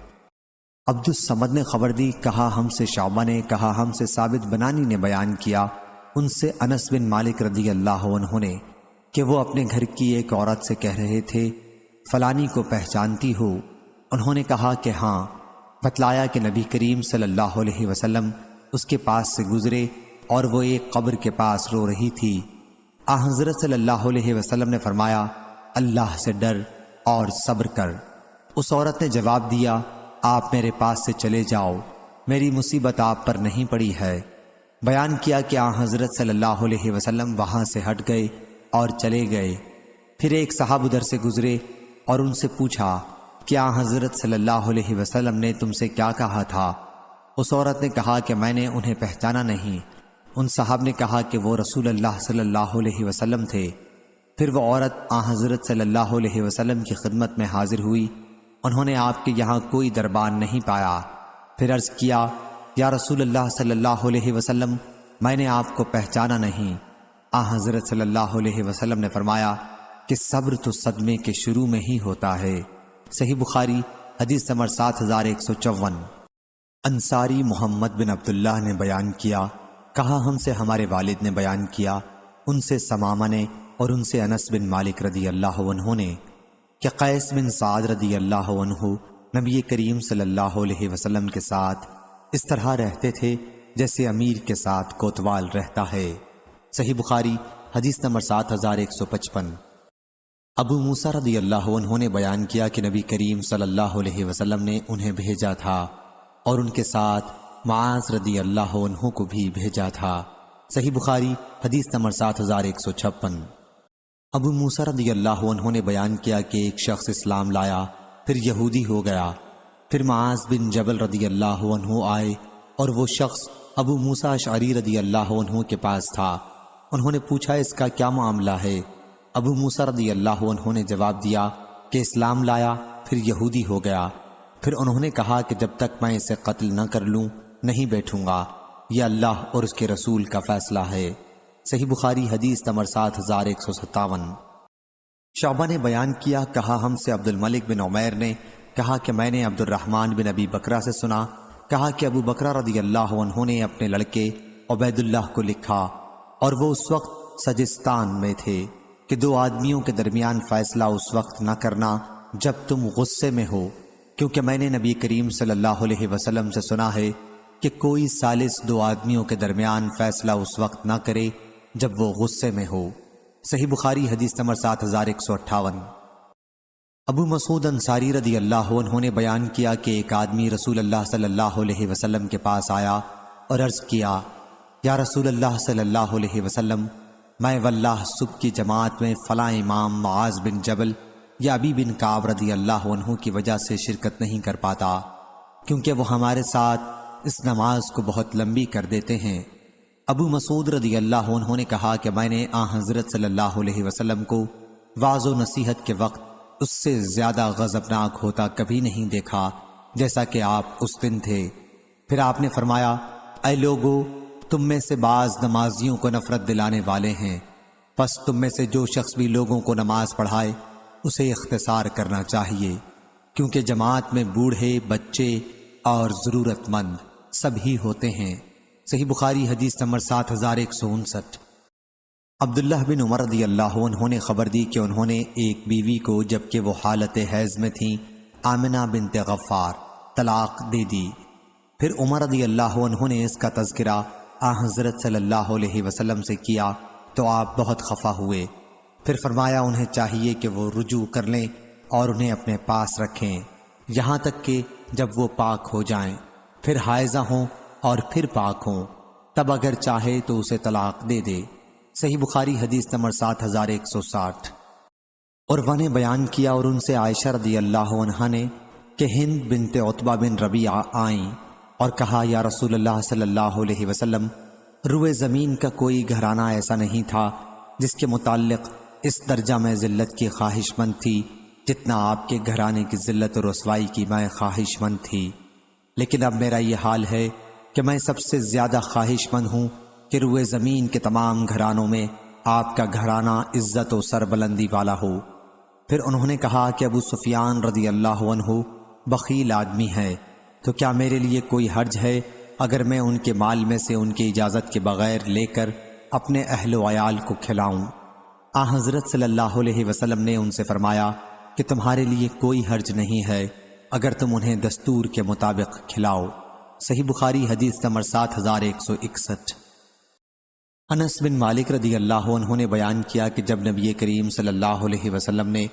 عبد الصمد نے خبر دی، کہا ہم سے شعبہ نے، کہا ہم سے ثابت بنانی نے بیان کیا، ان سے انس بن مالک رضی اللہ عنہ نے کہ وہ اپنے گھر کی ایک عورت سے کہہ رہے تھے فلانی کو پہچانتی ہو؟ انہوں نے کہا کہ ہاں۔ بتلایا کہ نبی کریم صلی اللہ علیہ وسلم اس کے پاس سے گزرے اور وہ ایک قبر کے پاس رو رہی تھی۔ حضرت صلی اللہ علیہ وسلم نے فرمایا اللہ سے ڈر اور صبر کر۔ اس عورت نے جواب دیا آپ میرے پاس سے چلے جاؤ، میری مصیبت آپ پر نہیں پڑی ہے۔ بیان کیا کہ حضرت صلی اللہ علیہ وسلم وہاں سے ہٹ گئے اور چلے گئے۔ پھر ایک صاحب ادھر سے گزرے اور ان سے پوچھا کیا حضرت صلی اللہ علیہ وسلم نے تم سے کیا کہا تھا؟ اس عورت نے کہا کہ میں نے انہیں پہچانا نہیں۔ ان صاحب نے کہا کہ وہ رسول اللہ صلی اللہ علیہ وسلم تھے۔ پھر وہ عورت حضرت صلی اللہ علیہ وسلم کی خدمت میں حاضر ہوئی۔ انہوں نے آپ کے یہاں کوئی دربان نہیں پایا۔ پھر عرض کیا یا رسول اللہ صلی اللہ علیہ وسلم میں نے آپ کو پہچانا نہیں۔ حضرت صلی اللہ علیہ وسلم نے فرمایا کہ صبر تو صدمے کے شروع میں ہی ہوتا ہے۔ صحیح بخاری حدیث نمبر 7154۔ انصاری محمد بن عبداللہ نے بیان کیا، کہا ہم سے ہمارے والد نے بیان کیا، ان سے سمامہ نے اور ان سے انس بن مالک رضی اللہ عنہ نے کہ قیس بن سعد رضی اللہ عنہ نبی کریم صلی اللہ علیہ وسلم کے ساتھ اس طرح رہتے تھے جیسے امیر کے ساتھ کوتوال رہتا ہے۔ صحیح بخاری حدیث نمبر 7155۔ ابو موسیٰ رضی اللہ عنہ نے بیان کیا کہ نبی کریم صلی اللہ علیہ وسلم نے انہیں بھیجا تھا اور ان کے ساتھ معاذ رضی اللہ عنہ کو بھی بھیجا تھا۔ صحیح بخاری حدیث نمبر 7156۔ ابو موسیٰ رضی اللہ عنہ نے بیان کیا کہ ایک شخص اسلام لایا پھر یہودی ہو گیا۔ پھر معاذ بن جبل رضی اللہ عنہ آئے اور وہ شخص ابو موسیٰ اشعری رضی اللہ عنہ کے پاس تھا۔ انہوں نے پوچھا اس کا کیا معاملہ ہے؟ ابو موسیٰ رضی اللہ عنہ نے جواب دیا کہ اسلام لایا پھر یہودی ہو گیا۔ پھر انہوں نے کہا کہ جب تک میں اسے قتل نہ کر لوں نہیں بیٹھوں گا، یہ اللہ اور اس کے رسول کا فیصلہ ہے۔ صحیح بخاری حدیث نمبر 7157۔ شعبہ نے بیان کیا، کہا ہم سے عبد الملک بن عمیر نے کہا کہ میں نے عبد الرحمن بن ابی بکرہ سے سنا، کہا کہ ابو بکرہ رضی اللہ عنہ نے اپنے لڑکے عبید اللہ کو لکھا اور وہ اس وقت سجستان میں تھے کہ دو آدمیوں کے درمیان فیصلہ اس وقت نہ کرنا جب تم غصے میں ہو، کیونکہ میں نے نبی کریم صلی اللہ علیہ وسلم سے سنا ہے کہ کوئی ثالث دو آدمیوں کے درمیان فیصلہ اس وقت نہ کرے جب وہ غصے میں ہو۔ صحیح بخاری حدیث نمبر 7158۔ ابو مسعود انصاری رضی اللہ عنہ نے بیان کیا کہ ایک آدمی رسول اللہ صلی اللہ علیہ وسلم کے پاس آیا اور عرض کیا یا رسول اللہ صلی اللہ علیہ وسلم میں واللہ صبح کی جماعت میں فلاں امام معاذ بن جبل یا ابی بن کعب رضی اللہ عنہ کی وجہ سے شرکت نہیں کر پاتا، کیونکہ وہ ہمارے ساتھ اس نماز کو بہت لمبی کر دیتے ہیں۔ ابو مسعود رضی اللہ عنہ نے کہا کہ میں نے حضرت صلی اللہ علیہ وسلم کو واعظ و نصیحت کے وقت اس سے زیادہ غضبناک ہوتا کبھی نہیں دیکھا جیسا کہ آپ اس دن تھے۔ پھر آپ نے فرمایا اے لوگو، تم میں سے بعض نمازیوں کو نفرت دلانے والے ہیں، پس تم میں سے جو شخص بھی لوگوں کو نماز پڑھائے اسے اختصار کرنا چاہیے، کیونکہ جماعت میں بوڑھے، بچے اور ضرورت مند سب ہی ہوتے ہیں۔ صحیح بخاری حدیث نمبر 7159۔ عبداللہ بن عمر رضی اللہ عنہ نے خبر دی کہ انہوں نے ایک بیوی کو جبکہ وہ حالت حیض میں تھیں، آمنہ بنت غفار، طلاق دے دی۔ پھر عمر رضی اللہ عنہ نے اس کا تذکرہ حضرت صلی اللہ علیہ وسلم سے کیا تو آپ بہت خفا ہوئے۔ پھر فرمایا انہیں چاہیے کہ وہ رجوع کر لیں اور انہیں اپنے پاس رکھیں یہاں تک کہ جب وہ پاک ہو جائیں، پھر حائضہ ہوں اور پھر پاک ہوں، تب اگر چاہے تو اسے طلاق دے دے۔ صحیح بخاری حدیث نمبر 7160۔ اور وہ نے بیان کیا اور ان سے عائشہ رضی اللہ عنہا نے کہ ہند بنت عتبہ بن ربیعہ آئیں اور کہا یا رسول اللہ صلی اللہ علیہ وسلم، روئے زمین کا کوئی گھرانہ ایسا نہیں تھا جس کے متعلق اس درجہ میں ذلت کی خواہش مند تھی جتنا آپ کے گھرانے کی ذلت اور رسوائی کی میں خواہش مند تھی، لیکن اب میرا یہ حال ہے کہ میں سب سے زیادہ خواہش مند ہوں کہ روئے زمین کے تمام گھرانوں میں آپ کا گھرانہ عزت و سربلندی والا ہو۔ پھر انہوں نے کہا کہ ابو سفیان رضی اللہ عنہ بخیل آدمی ہے، تو کیا میرے لیے کوئی حرج ہے اگر میں ان کے مال میں سے ان کی اجازت کے بغیر لے کر اپنے اہل و عیال کو کھلاؤں؟ حضرت صلی اللہ علیہ وسلم نے ان سے فرمایا کہ تمہارے لیے کوئی حرج نہیں ہے اگر تم انہیں دستور کے مطابق کھلاؤ۔ صحیح بخاری حدیث نمبر 7161۔ انس بن مالک رضی اللہ عنہ نے بیان کیا کہ جب نبی کریم صلی اللہ علیہ وسلم نے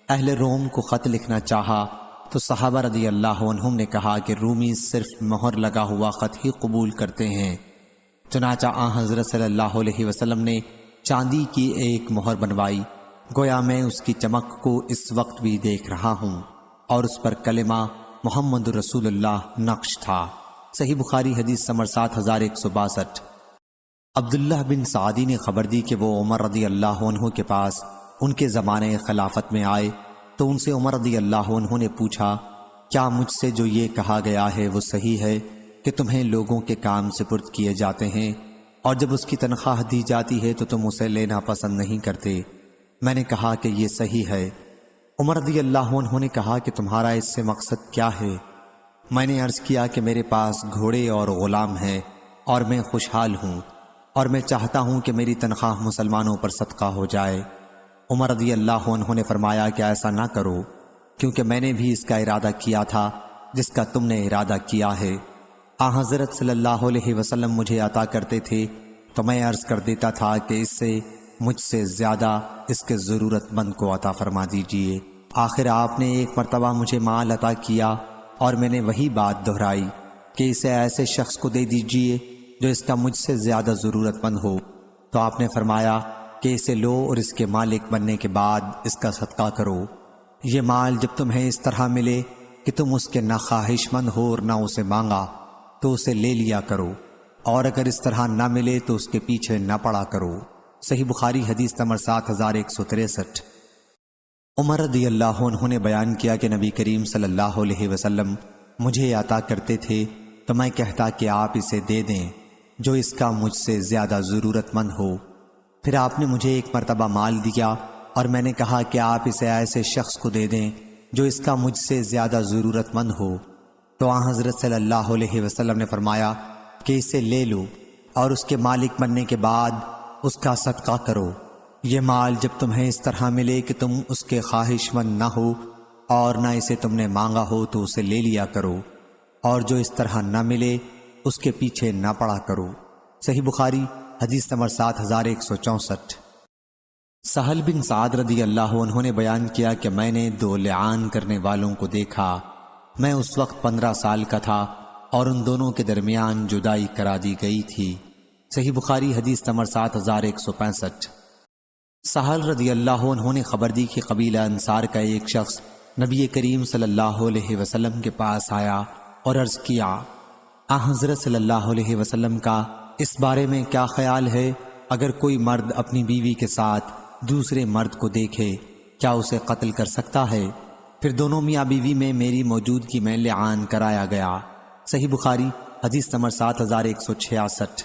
اہل روم کو خط لکھنا چاہا تو صحابہ رضی اللہ عنہم نے کہا کہ رومی صرف مہر لگا ہوا خط ہی قبول کرتے ہیں۔ چنانچہ حضرت صلی اللہ علیہ وسلم نے چاندی کی ایک مہر بنوائی، گویا میں اس کی چمک کو اس وقت بھی دیکھ رہا ہوں، اور اس پر کلمہ محمد رسول اللہ نقش تھا۔ صحیح بخاری حدیث نمبر 7162۔ عبداللہ بن سعدی نے خبر دی کہ وہ عمر رضی اللہ عنہ کے پاس ان کے زمانے خلافت میں آئے تو ان سے عمر رضی اللہ عنہ نے پوچھا، کیا مجھ سے جو یہ کہا گیا ہے وہ صحیح ہے کہ تمہیں لوگوں کے کام سپرد کیے جاتے ہیں اور جب اس کی تنخواہ دی جاتی ہے تو تم اسے لینا پسند نہیں کرتے؟ میں نے کہا کہ یہ صحیح ہے۔ عمر رضی اللہ عنہ نے کہا کہ تمہارا اس سے مقصد کیا ہے؟ میں نے عرض کیا کہ میرے پاس گھوڑے اور غلام ہیں اور میں خوشحال ہوں اور میں چاہتا ہوں کہ میری تنخواہ مسلمانوں پر صدقہ ہو جائے۔ عمر رضی اللہ عنہ نے فرمایا کہ ایسا نہ کرو، کیونکہ میں نے بھی اس کا ارادہ کیا تھا جس کا تم نے ارادہ کیا ہے۔ حضرت صلی اللہ علیہ وسلم مجھے عطا کرتے تھے تو میں عرض کر دیتا تھا کہ اس سے مجھ سے زیادہ اس کے ضرورت مند کو عطا فرما دیجئے۔ آخر آپ نے ایک مرتبہ مجھے مال عطا کیا اور میں نے وہی بات دہرائی کہ اسے ایسے شخص کو دے دیجئے جو اس کا مجھ سے زیادہ ضرورت مند ہو، تو آپ نے فرمایا کہ اسے لو اور اس کے مالک بننے کے بعد اس کا صدقہ کرو۔ یہ مال جب تمہیں اس طرح ملے کہ تم اس کے نہ خواہش مند ہو اور نہ اسے مانگا تو اسے لے لیا کرو، اور اگر اس طرح نہ ملے تو اس کے پیچھے نہ پڑا کرو۔ صحیح بخاری حدیث نمبر 7163۔ عمر رضی اللہ عنہ نے بیان کیا کہ نبی کریم صلی اللہ علیہ وسلم مجھے عطا کرتے تھے تو میں کہتا کہ آپ اسے دے دیں جو اس کا مجھ سے زیادہ ضرورت مند ہو۔ پھر آپ نے مجھے ایک مرتبہ مال دیا اور میں نے کہا کہ آپ اسے ایسے شخص کو دے دیں جو اس کا مجھ سے زیادہ ضرورت مند ہو، تو حضرت صلی اللہ علیہ وسلم نے فرمایا کہ اسے لے لو اور اس کے مالک بننے کے بعد اس کا صدقہ کرو۔ یہ مال جب تمہیں اس طرح ملے کہ تم اس کے خواہش مند نہ ہو اور نہ اسے تم نے مانگا ہو تو اسے لے لیا کرو، اور جو اس طرح نہ ملے اس کے پیچھے نہ پڑا کرو۔ صحیح بخاری حدیث نمبر 7164۔ سہل بن سعد رضی اللہ عنہ نے بیان کیا کہ میں نے 2 لعان کرنے والوں کو دیکھا۔ میں اس وقت 15 سال کا تھا اور ان دونوں کے درمیان جدائی کرا دی گئی تھی۔ صحیح بخاری حدیث نمبر 7165۔ سہل رضی اللہ عنہ نے خبر دی کہ قبیلہ انصار کا ایک شخص نبی کریم صلی اللہ علیہ وسلم کے پاس آیا اور عرض کیا، حضرت صلی اللہ علیہ وسلم کا اس بارے میں کیا خیال ہے؟ اگر کوئی مرد اپنی بیوی کے ساتھ دوسرے مرد کو دیکھے کیا اسے قتل کر سکتا ہے؟ پھر دونوں میاں بیوی میں میری موجودگی میں لعان کرایا گیا۔ صحیح بخاری حدیث نمبر 7166۔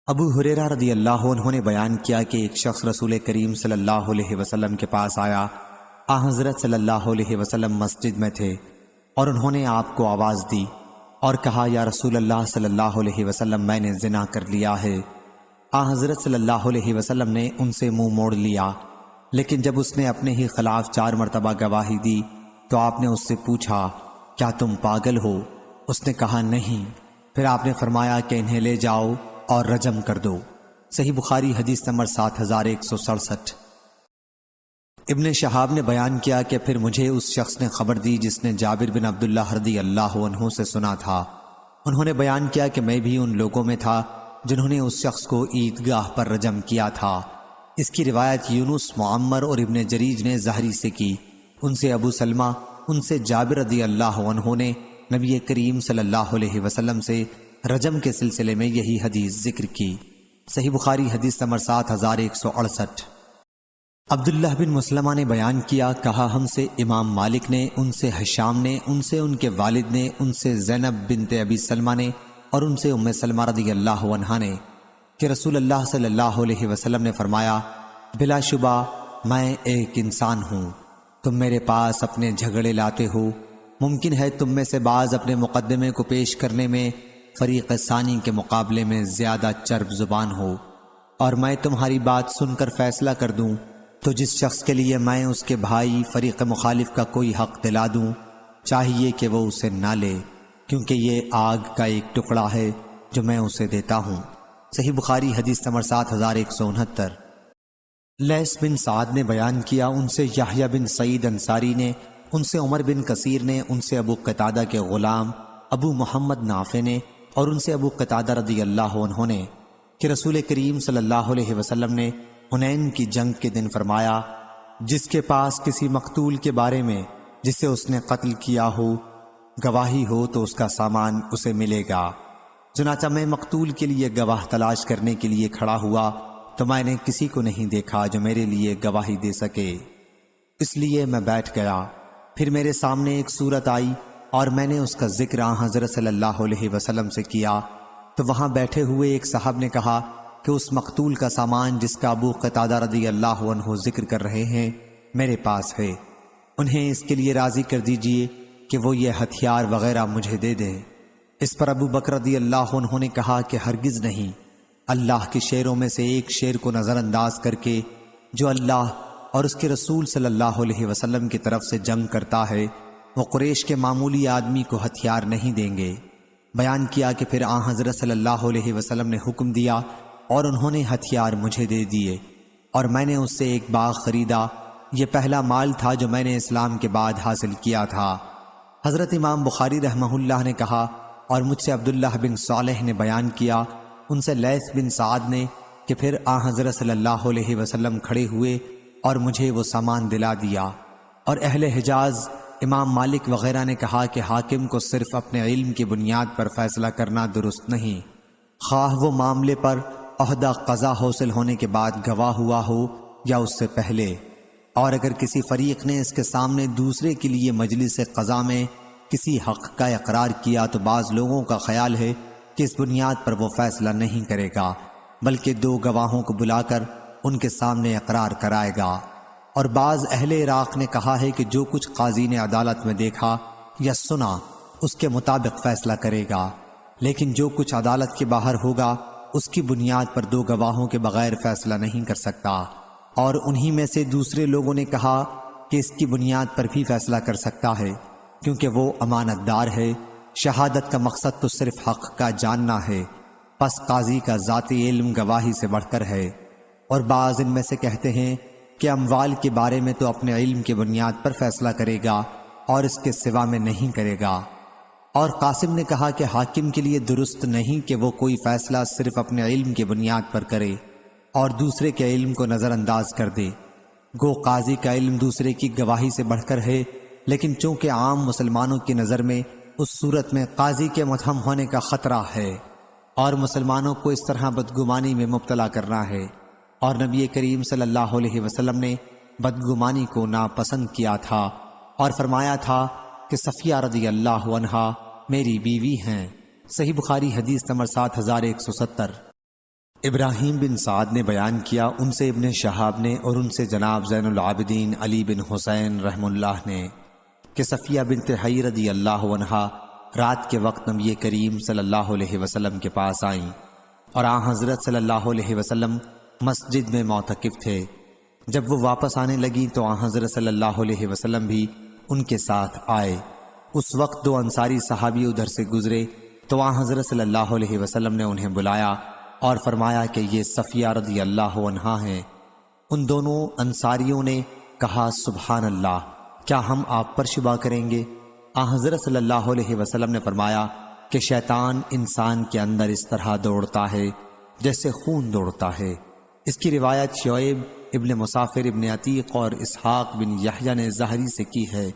ابو ہریرہ رضی اللہ عنہ نے بیان کیا کہ ایک شخص رسول کریم صلی اللہ علیہ وسلم کے پاس آیا۔ حضرت صلی اللہ علیہ وسلم مسجد میں تھے اور انہوں نے آپ کو آواز دی اور کہا، یا رسول اللہ صلی اللہ علیہ وسلم، میں نے زنا کر لیا ہے۔ حضرت صلی اللہ علیہ وسلم نے ان سے منہ موڑ لیا، لیکن جب اس نے اپنے ہی خلاف 4 مرتبہ گواہی دی تو آپ نے اس سے پوچھا، کیا تم پاگل ہو؟ اس نے کہا نہیں۔ پھر آپ نے فرمایا کہ انہیں لے جاؤ اور رجم کر دو۔ صحیح بخاری حدیث نمبر 7167۔ ابن شہاب نے بیان کیا کہ پھر مجھے اس شخص نے خبر دی جس نے جابر بن عبداللہ رضی اللہ عنہ سے سنا تھا۔ انہوں نے بیان کیا کہ میں بھی ان لوگوں میں تھا جنہوں نے اس شخص کو عیدگاہ پر رجم کیا تھا۔ اس کی روایت یونس، معمر اور ابن جریج نے زہری سے کی، ان سے ابو سلمہ، ان سے جابر رضی اللہ عنہ نے نبی کریم صلی اللہ علیہ وسلم سے رجم کے سلسلے میں یہی حدیث ذکر کی۔ صحیح بخاری حدیث نمبر 7168۔ عبداللہ بن مسلمہ نے بیان کیا، کہا ہم سے امام مالک نے، ان سے حشام نے، ان سے ان کے والد نے، ان سے زینب بنت ابی سلمہ نے اور ان سے ام سلمہ رضی اللہ عنہا نے کہ رسول اللہ صلی اللہ علیہ وسلم نے فرمایا، بلا شبہ میں ایک انسان ہوں، تم میرے پاس اپنے جھگڑے لاتے ہو ممکن ہے تم میں سے بعض اپنے مقدمے کو پیش کرنے میں فریق ثانی کے مقابلے میں زیادہ چرب زبان ہو، اور میں تمہاری بات سن کر فیصلہ کر دوں تو جس شخص کے لیے میں اس کے بھائی فریق مخالف کا کوئی حق دلا دوں چاہیے کہ وہ اسے نہ لے، کیونکہ یہ آگ کا ایک ٹکڑا ہے جو میں اسے دیتا ہوں۔ صحیح بخاری حدیث نمبر 7169۔ لیث بن سعد نے بیان کیا، ان سے یحییٰ بن سعید انصاری نے، ان سے عمر بن کثیر نے، ان سے ابو قتادہ کے غلام ابو محمد نافع نے، اور ان سے ابو قتادہ رضی اللہ عنہ نے کہ رسول کریم صلی اللہ علیہ وسلم نے حنین کی جنگ کے دن فرمایا، جس کے پاس کسی مقتول کے بارے میں جسے اس نے قتل کیا ہو گواہی ہو تو اس کا سامان اسے ملے گا۔ چنانچہ میں مقتول کے لیے گواہ تلاش کرنے کے لیے کھڑا ہوا تو میں نے کسی کو نہیں دیکھا جو میرے لیے گواہی دے سکے، اس لیے میں بیٹھ گیا۔ پھر میرے سامنے ایک صورت آئی اور میں نے اس کا ذکر حضرت صلی اللہ علیہ وسلم سے کیا تو وہاں بیٹھے ہوئے ایک صاحب نے کہا کہ اس مقتول کا سامان جس کا ابو قتادہ رضی اللہ عنہ ذکر کر رہے ہیں میرے پاس ہے، انہیں اس کے لیے راضی کر دیجئے کہ وہ یہ ہتھیار وغیرہ مجھے دے دیں۔ اس پر ابو بکر رضی اللہ عنہ نے کہا کہ ہرگز نہیں، اللہ کے شعروں میں سے ایک شعر کو نظر انداز کر کے جو اللہ اور اس کے رسول صلی اللہ علیہ وسلم کی طرف سے جنگ کرتا ہے وہ قریش کے معمولی آدمی کو ہتھیار نہیں دیں گے۔ بیان کیا کہ پھر حضرت صلی اللہ علیہ وسلم نے حکم دیا اور انہوں نے ہتھیار مجھے دے دیے، اور میں نے اس سے ایک باغ خریدا، یہ پہلا مال تھا جو میں نے اسلام کے بعد حاصل کیا تھا۔ حضرت امام بخاری رحمہ اللہ نے کہا، اور مجھ سے عبداللہ بن صالح نے بیان کیا، ان سے لیث بن سعد نے کہ پھر حضرت صلی اللہ علیہ وسلم کھڑے ہوئے اور مجھے وہ سامان دلا دیا۔ اور اہل حجاز امام مالک وغیرہ نے کہا کہ حاکم کو صرف اپنے علم کی بنیاد پر فیصلہ کرنا درست نہیں، خواہ وہ معاملے پر عہدہ قضا حاصل ہونے کے بعد گواہ ہوا ہو یا اس سے پہلے، اور اگر کسی فریق نے اس کے سامنے دوسرے کے لیے مجلس قضا میں کسی حق کا اقرار کیا تو بعض لوگوں کا خیال ہے کہ اس بنیاد پر وہ فیصلہ نہیں کرے گا بلکہ دو گواہوں کو بلا کر ان کے سامنے اقرار کرائے گا۔ اور بعض اہل عراق نے کہا ہے کہ جو کچھ قاضی نے عدالت میں دیکھا یا سنا اس کے مطابق فیصلہ کرے گا، لیکن جو کچھ عدالت کے باہر ہوگا اس کی بنیاد پر دو گواہوں کے بغیر فیصلہ نہیں کر سکتا۔ اور انہی میں سے دوسرے لوگوں نے کہا کہ اس کی بنیاد پر بھی فیصلہ کر سکتا ہے، کیونکہ وہ امانت دار ہے، شہادت کا مقصد تو صرف حق کا جاننا ہے، پس قاضی کا ذاتی علم گواہی سے بڑھ کر ہے۔ اور بعض ان میں سے کہتے ہیں کہ اموال کے بارے میں تو اپنے علم کی بنیاد پر فیصلہ کرے گا اور اس کے سوا میں نہیں کرے گا۔ اور قاسم نے کہا کہ حاکم کے لیے درست نہیں کہ وہ کوئی فیصلہ صرف اپنے علم کی بنیاد پر کرے اور دوسرے کے علم کو نظر انداز کر دے، گو قاضی کا علم دوسرے کی گواہی سے بڑھ کر ہے، لیکن چونکہ عام مسلمانوں کی نظر میں اس صورت میں قاضی کے متہم ہونے کا خطرہ ہے اور مسلمانوں کو اس طرح بدگمانی میں مبتلا کرنا ہے، اور نبی کریم صلی اللہ علیہ وسلم نے بدگمانی کو ناپسند کیا تھا اور فرمایا تھا کہ صفیہ رضی اللہ عنہا میری بیوی ہیں۔ صحیح بخاری حدیث نمبر 7170۔ ابراہیم بن سعد نے بیان کیا، ان سے ابن شہاب نے اور ان سے جناب زین العابدین علی بن حسین رحم اللہ نے کہ صفیہ بنت حی رضی اللہ عنہا رات کے وقت نبی کریم صلی اللہ علیہ وسلم کے پاس آئیں، اور حضرت صلی اللہ علیہ وسلم مسجد میں معتکف تھے۔ جب وہ واپس آنے لگیں تو حضرت صلی اللہ علیہ وسلم بھی ان کے ساتھ آئے۔ اس وقت دو انصاری صحابی ادھر سے گزرے تو حضرت صلی اللہ علیہ وسلم نے انہیں بلایا اور فرمایا کہ یہ صفیہ رضی اللہ عنہا ہیں۔ ان دونوں انصاریوں نے کہا، سبحان اللہ، کیا ہم آپ پر شبہ کریں گے؟ حضرت صلی اللہ علیہ وسلم نے فرمایا کہ شیطان انسان کے اندر اس طرح دوڑتا ہے جیسے خون دوڑتا ہے۔ اس کی روایت شعیب ابن مسافر ابن عتیق اور اسحاق بن یحییٰ نے ظاہری سے کی ہے،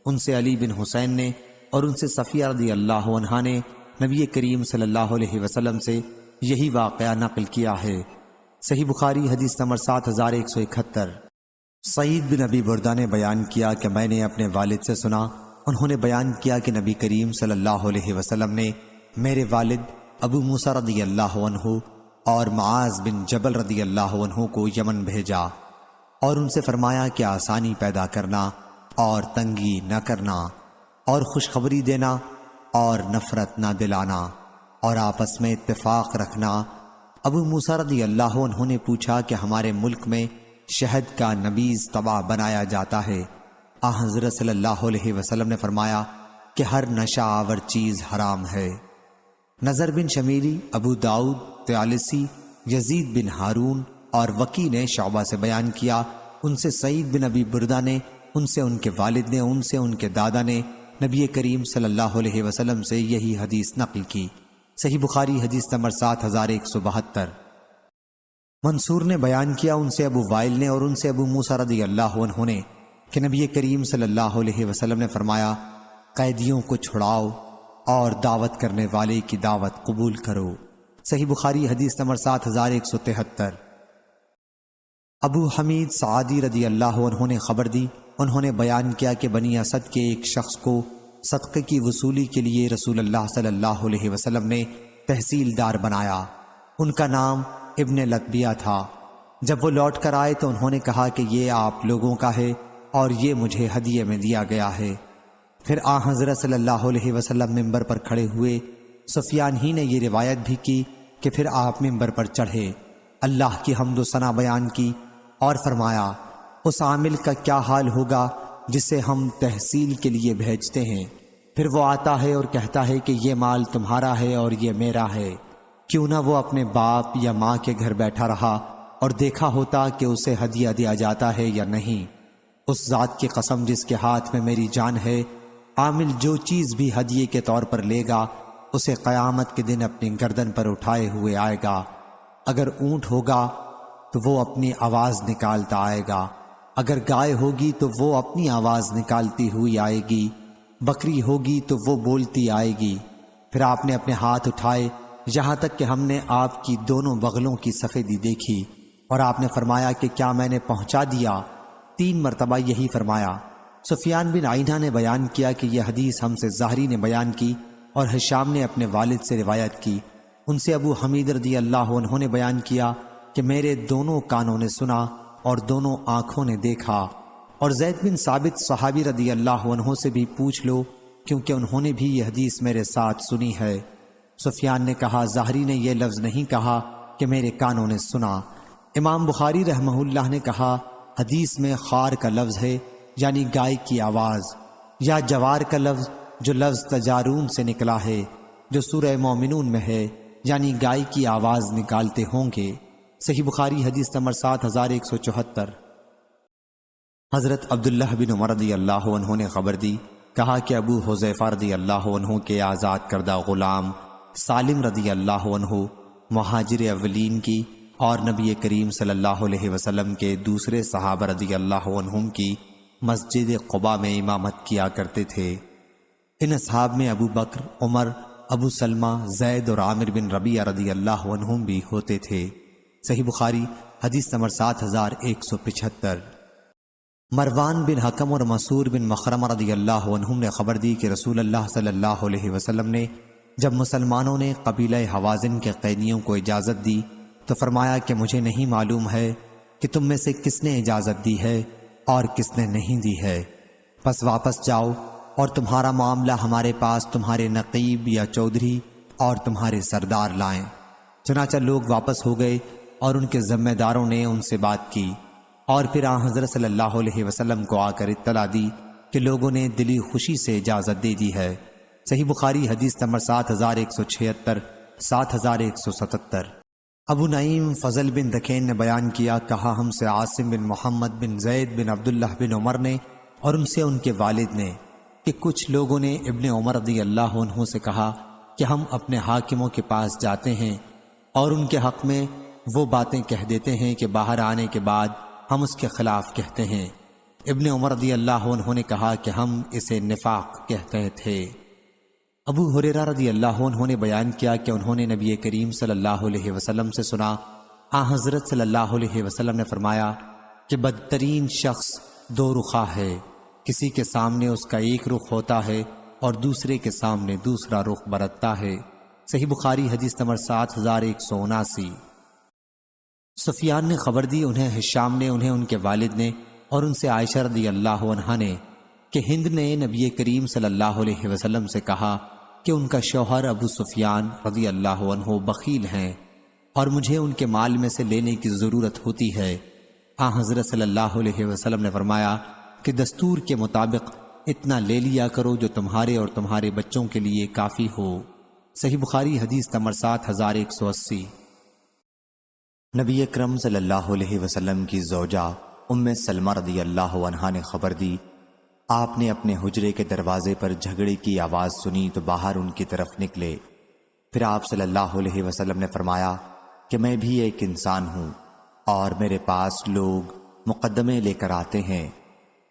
ان سے علی بن حسین نے اور ان سے صفیہ رضی اللہ عنہا نے نبی کریم صلی اللہ علیہ وسلم سے یہی واقعہ نقل کیا ہے۔ صحیح بخاری حدیث نمبر 7171۔ سعید بن ابی بردہ نے بیان کیا کہ میں نے اپنے والد سے سنا، انہوں نے بیان کیا کہ نبی کریم صلی اللہ علیہ وسلم نے میرے والد ابو موسیٰ رضی اللہ عنہ اور معاذ بن جبل رضی اللہ عنہ کو یمن بھیجا اور ان سے فرمایا کہ آسانی پیدا کرنا اور تنگی نہ کرنا، اور خوشخبری دینا اور نفرت نہ دلانا اور آپس میں اتفاق رکھنا۔ ابو موسیٰ رضی اللہ عنہ نے پوچھا کہ ہمارے ملک میں شہد کا نبیذ طبع بنایا جاتا ہے؟ حضرت صلی اللہ علیہ وسلم نے فرمایا کہ ہر نشہ آور چیز حرام ہے۔ نظر بن شمیری، ابو داؤد، طیالسی، یزید بن ہارون اور وکی نے شعبہ سے بیان کیا، ان سے سعید بن ابی بردہ نے، ان سے ان کے والد نے، ان سے ان کے دادا نے نبی کریم صلی اللہ علیہ وسلم سے یہی حدیث نقل کی۔ صحیح بخاری حدیث نمبر 7172۔ منصور نے بیان کیا، ان سے ابو وائل نے اور ان سے ابو موسیٰ رضی اللہ عنہ نے کہ نبی کریم صلی اللہ علیہ وسلم نے فرمایا، قیدیوں کو چھڑاؤ اور دعوت کرنے والے کی دعوت قبول کرو۔ صحیح بخاری حدیث نمبر 7173۔ ابو حمید سعادی رضی اللہ عنہ نے خبر دی، انہوں نے بیان کیا کہ بنی اسد کے ایک شخص کو صدقے کی وصولی کے لیے رسول اللہ صلی اللہ علیہ وسلم نے تحصیلدار بنایا۔ ان کا نام ابن لطبیہ تھا۔ جب وہ لوٹ کر آئے تو انہوں نے کہا کہ یہ آپ لوگوں کا ہے اور یہ مجھے ہدیے میں دیا گیا ہے۔ پھر حضرت صلی اللہ علیہ وسلم ممبر پر کھڑے ہوئے۔ سفیان ہی نے یہ روایت بھی کی کہ پھر آپ ممبر پر چڑھے، اللہ کی حمد و ثنا بیان کی اور فرمایا، اس عامل کا کیا حال ہوگا جسے ہم تحصیل کے لیے بھیجتے ہیں، پھر وہ آتا ہے اور کہتا ہے کہ یہ مال تمہارا ہے اور یہ میرا ہے۔ کیوں نہ وہ اپنے باپ یا ماں کے گھر بیٹھا رہا اور دیکھا ہوتا کہ اسے ہدیہ دیا جاتا ہے یا نہیں۔ اس ذات کی قسم جس کے ہاتھ میں میری جان ہے، عامل جو چیز بھی ہدیے کے طور پر لے گا اسے قیامت کے دن اپنی گردن پر اٹھائے ہوئے آئے گا۔ اگر اونٹ ہوگا تو وہ اپنی آواز نکالتا آئے گا، اگر گائے ہوگی تو وہ اپنی آواز نکالتی ہوئی آئے گی، بکری ہوگی تو وہ بولتی آئے گی۔ پھر آپ نے اپنے ہاتھ اٹھائے یہاں تک کہ ہم نے آپ کی دونوں بغلوں کی سفیدی دیکھی، اور آپ نے فرمایا کہ کیا میں نے پہنچا دیا؟ 3 مرتبہ یہی فرمایا۔ سفیان بن عینہ نے بیان کیا کہ یہ حدیث ہم سے زہری نے بیان کی اور ہشام نے اپنے والد سے روایت کی، ان سے ابو حمید رضی اللہ عنہ نے بیان کیا کہ میرے دونوں کانوں نے سنا اور دونوں آنکھوں نے دیکھا۔ اور زید بن ثابت صحابی رضی اللہ عنہ سے بھی پوچھ لو کیونکہ انہوں نے بھی یہ حدیث میرے ساتھ سنی ہے۔ سفیان نے کہا، زہری نے یہ لفظ نہیں کہا کہ میرے کانوں نے سنا۔ امام بخاری رحمہ اللہ نے کہا، حدیث میں خار کا لفظ ہے یعنی گائے کی آواز، یا جوار کا لفظ جو لفظ تجارون سے نکلا ہے جو سورہ مومنون میں ہے، یعنی گائے کی آواز نکالتے ہوں گے۔ صحیح بخاری حدیث نمبر 7174۔ حضرت عبداللہ بن عمر رضی اللہ عنہ نے خبر دی، کہا کہ ابو حذیفہ رضی اللہ عنہ کے آزاد کردہ غلام سالم رضی اللہ عنہ مہاجر اولین کی اور نبی کریم صلی اللہ علیہ وسلم کے دوسرے صحابہ رضی اللہ عنہم کی مسجد قباء میں امامت کیا کرتے تھے۔ ان اصحاب میں ابو بکر، عمر، ابو سلمہ، زید اور عامر بن ربیعہ رضی اللہ عنہم بھی ہوتے تھے۔ صحیح بخاری حدیث نمبر 7175۔ مروان بن حکم اور مسعور بن مخرمہ رضی اللہ عنہم نے خبر دی کہ رسول اللہ صلی اللہ علیہ وسلم نے جب مسلمانوں نے قبیلہ حوازن کے قیدیوں کو اجازت دی تو فرمایا کہ مجھے نہیں معلوم ہے کہ تم میں سے کس نے اجازت دی ہے اور کس نے نہیں دی ہے، پس واپس جاؤ اور تمہارا معاملہ ہمارے پاس تمہارے نقیب یا چودھری اور تمہارے سردار لائیں۔ چنانچہ لوگ واپس ہو گئے اور ان کے ذمہ داروں نے ان سے بات کی، اور پھر حضرت صلی اللہ علیہ وسلم کو آ کر اطلاع دی کہ لوگوں نے دلی خوشی سے اجازت دے دی ہے۔ صحیح بخاری حدیث نمبر 7176، 7177۔ ابو نعیم فضل بن دکین نے بیان کیا، کہا ہم سے عاصم بن محمد بن زید بن عبداللہ بن عمر نے اور ان سے ان کے والد نے کہ کچھ لوگوں نے ابن عمر رضی اللہ عنہ سے کہا کہ ہم اپنے حاکموں کے پاس جاتے ہیں اور ان کے حق میں وہ باتیں کہہ دیتے ہیں کہ باہر آنے کے بعد ہم اس کے خلاف کہتے ہیں۔ ابن عمر رضی اللہ عنہ نے کہا کہ ہم اسے نفاق کہتے تھے۔ ابو ہریرہ رضی اللہ عنہ نے بیان کیا کہ انہوں نے نبی کریم صلی اللہ علیہ وسلم سے سنا، حضرت صلی اللہ علیہ وسلم نے فرمایا کہ بدترین شخص 2 رخا ہے، کسی کے سامنے اس کا ایک رخ ہوتا ہے اور دوسرے کے سامنے دوسرا رخ برتتا ہے۔ صحیح بخاری حدیث نمبر 7179۔ سفیان نے خبر دی، انہیں ہشام نے، انہیں ان کے والد نے اور ان سے عائشہ رضی اللہ عنہا نے کہ ہند نے نبی کریم صلی اللہ علیہ وسلم سے کہا کہ ان کا شوہر ابو سفیان رضی اللہ عنہ بخیل ہیں اور مجھے ان کے مال میں سے لینے کی ضرورت ہوتی ہے۔ حضرت صلی اللہ علیہ وسلم نے فرمایا کہ دستور کے مطابق اتنا لے لیا کرو جو تمہارے اور تمہارے بچوں کے لیے کافی ہو۔ صحیح بخاری حدیث نمبر 7180۔ نبی اکرم صلی اللہ علیہ وسلم کی زوجہ ام سلمہ رضی اللہ عنہا نے خبر دی، آپ نے اپنے حجرے کے دروازے پر جھگڑے کی آواز سنی تو باہر ان کی طرف نکلے۔ پھر آپ صلی اللہ علیہ وسلم نے فرمایا کہ میں بھی ایک انسان ہوں اور میرے پاس لوگ مقدمے لے کر آتے ہیں،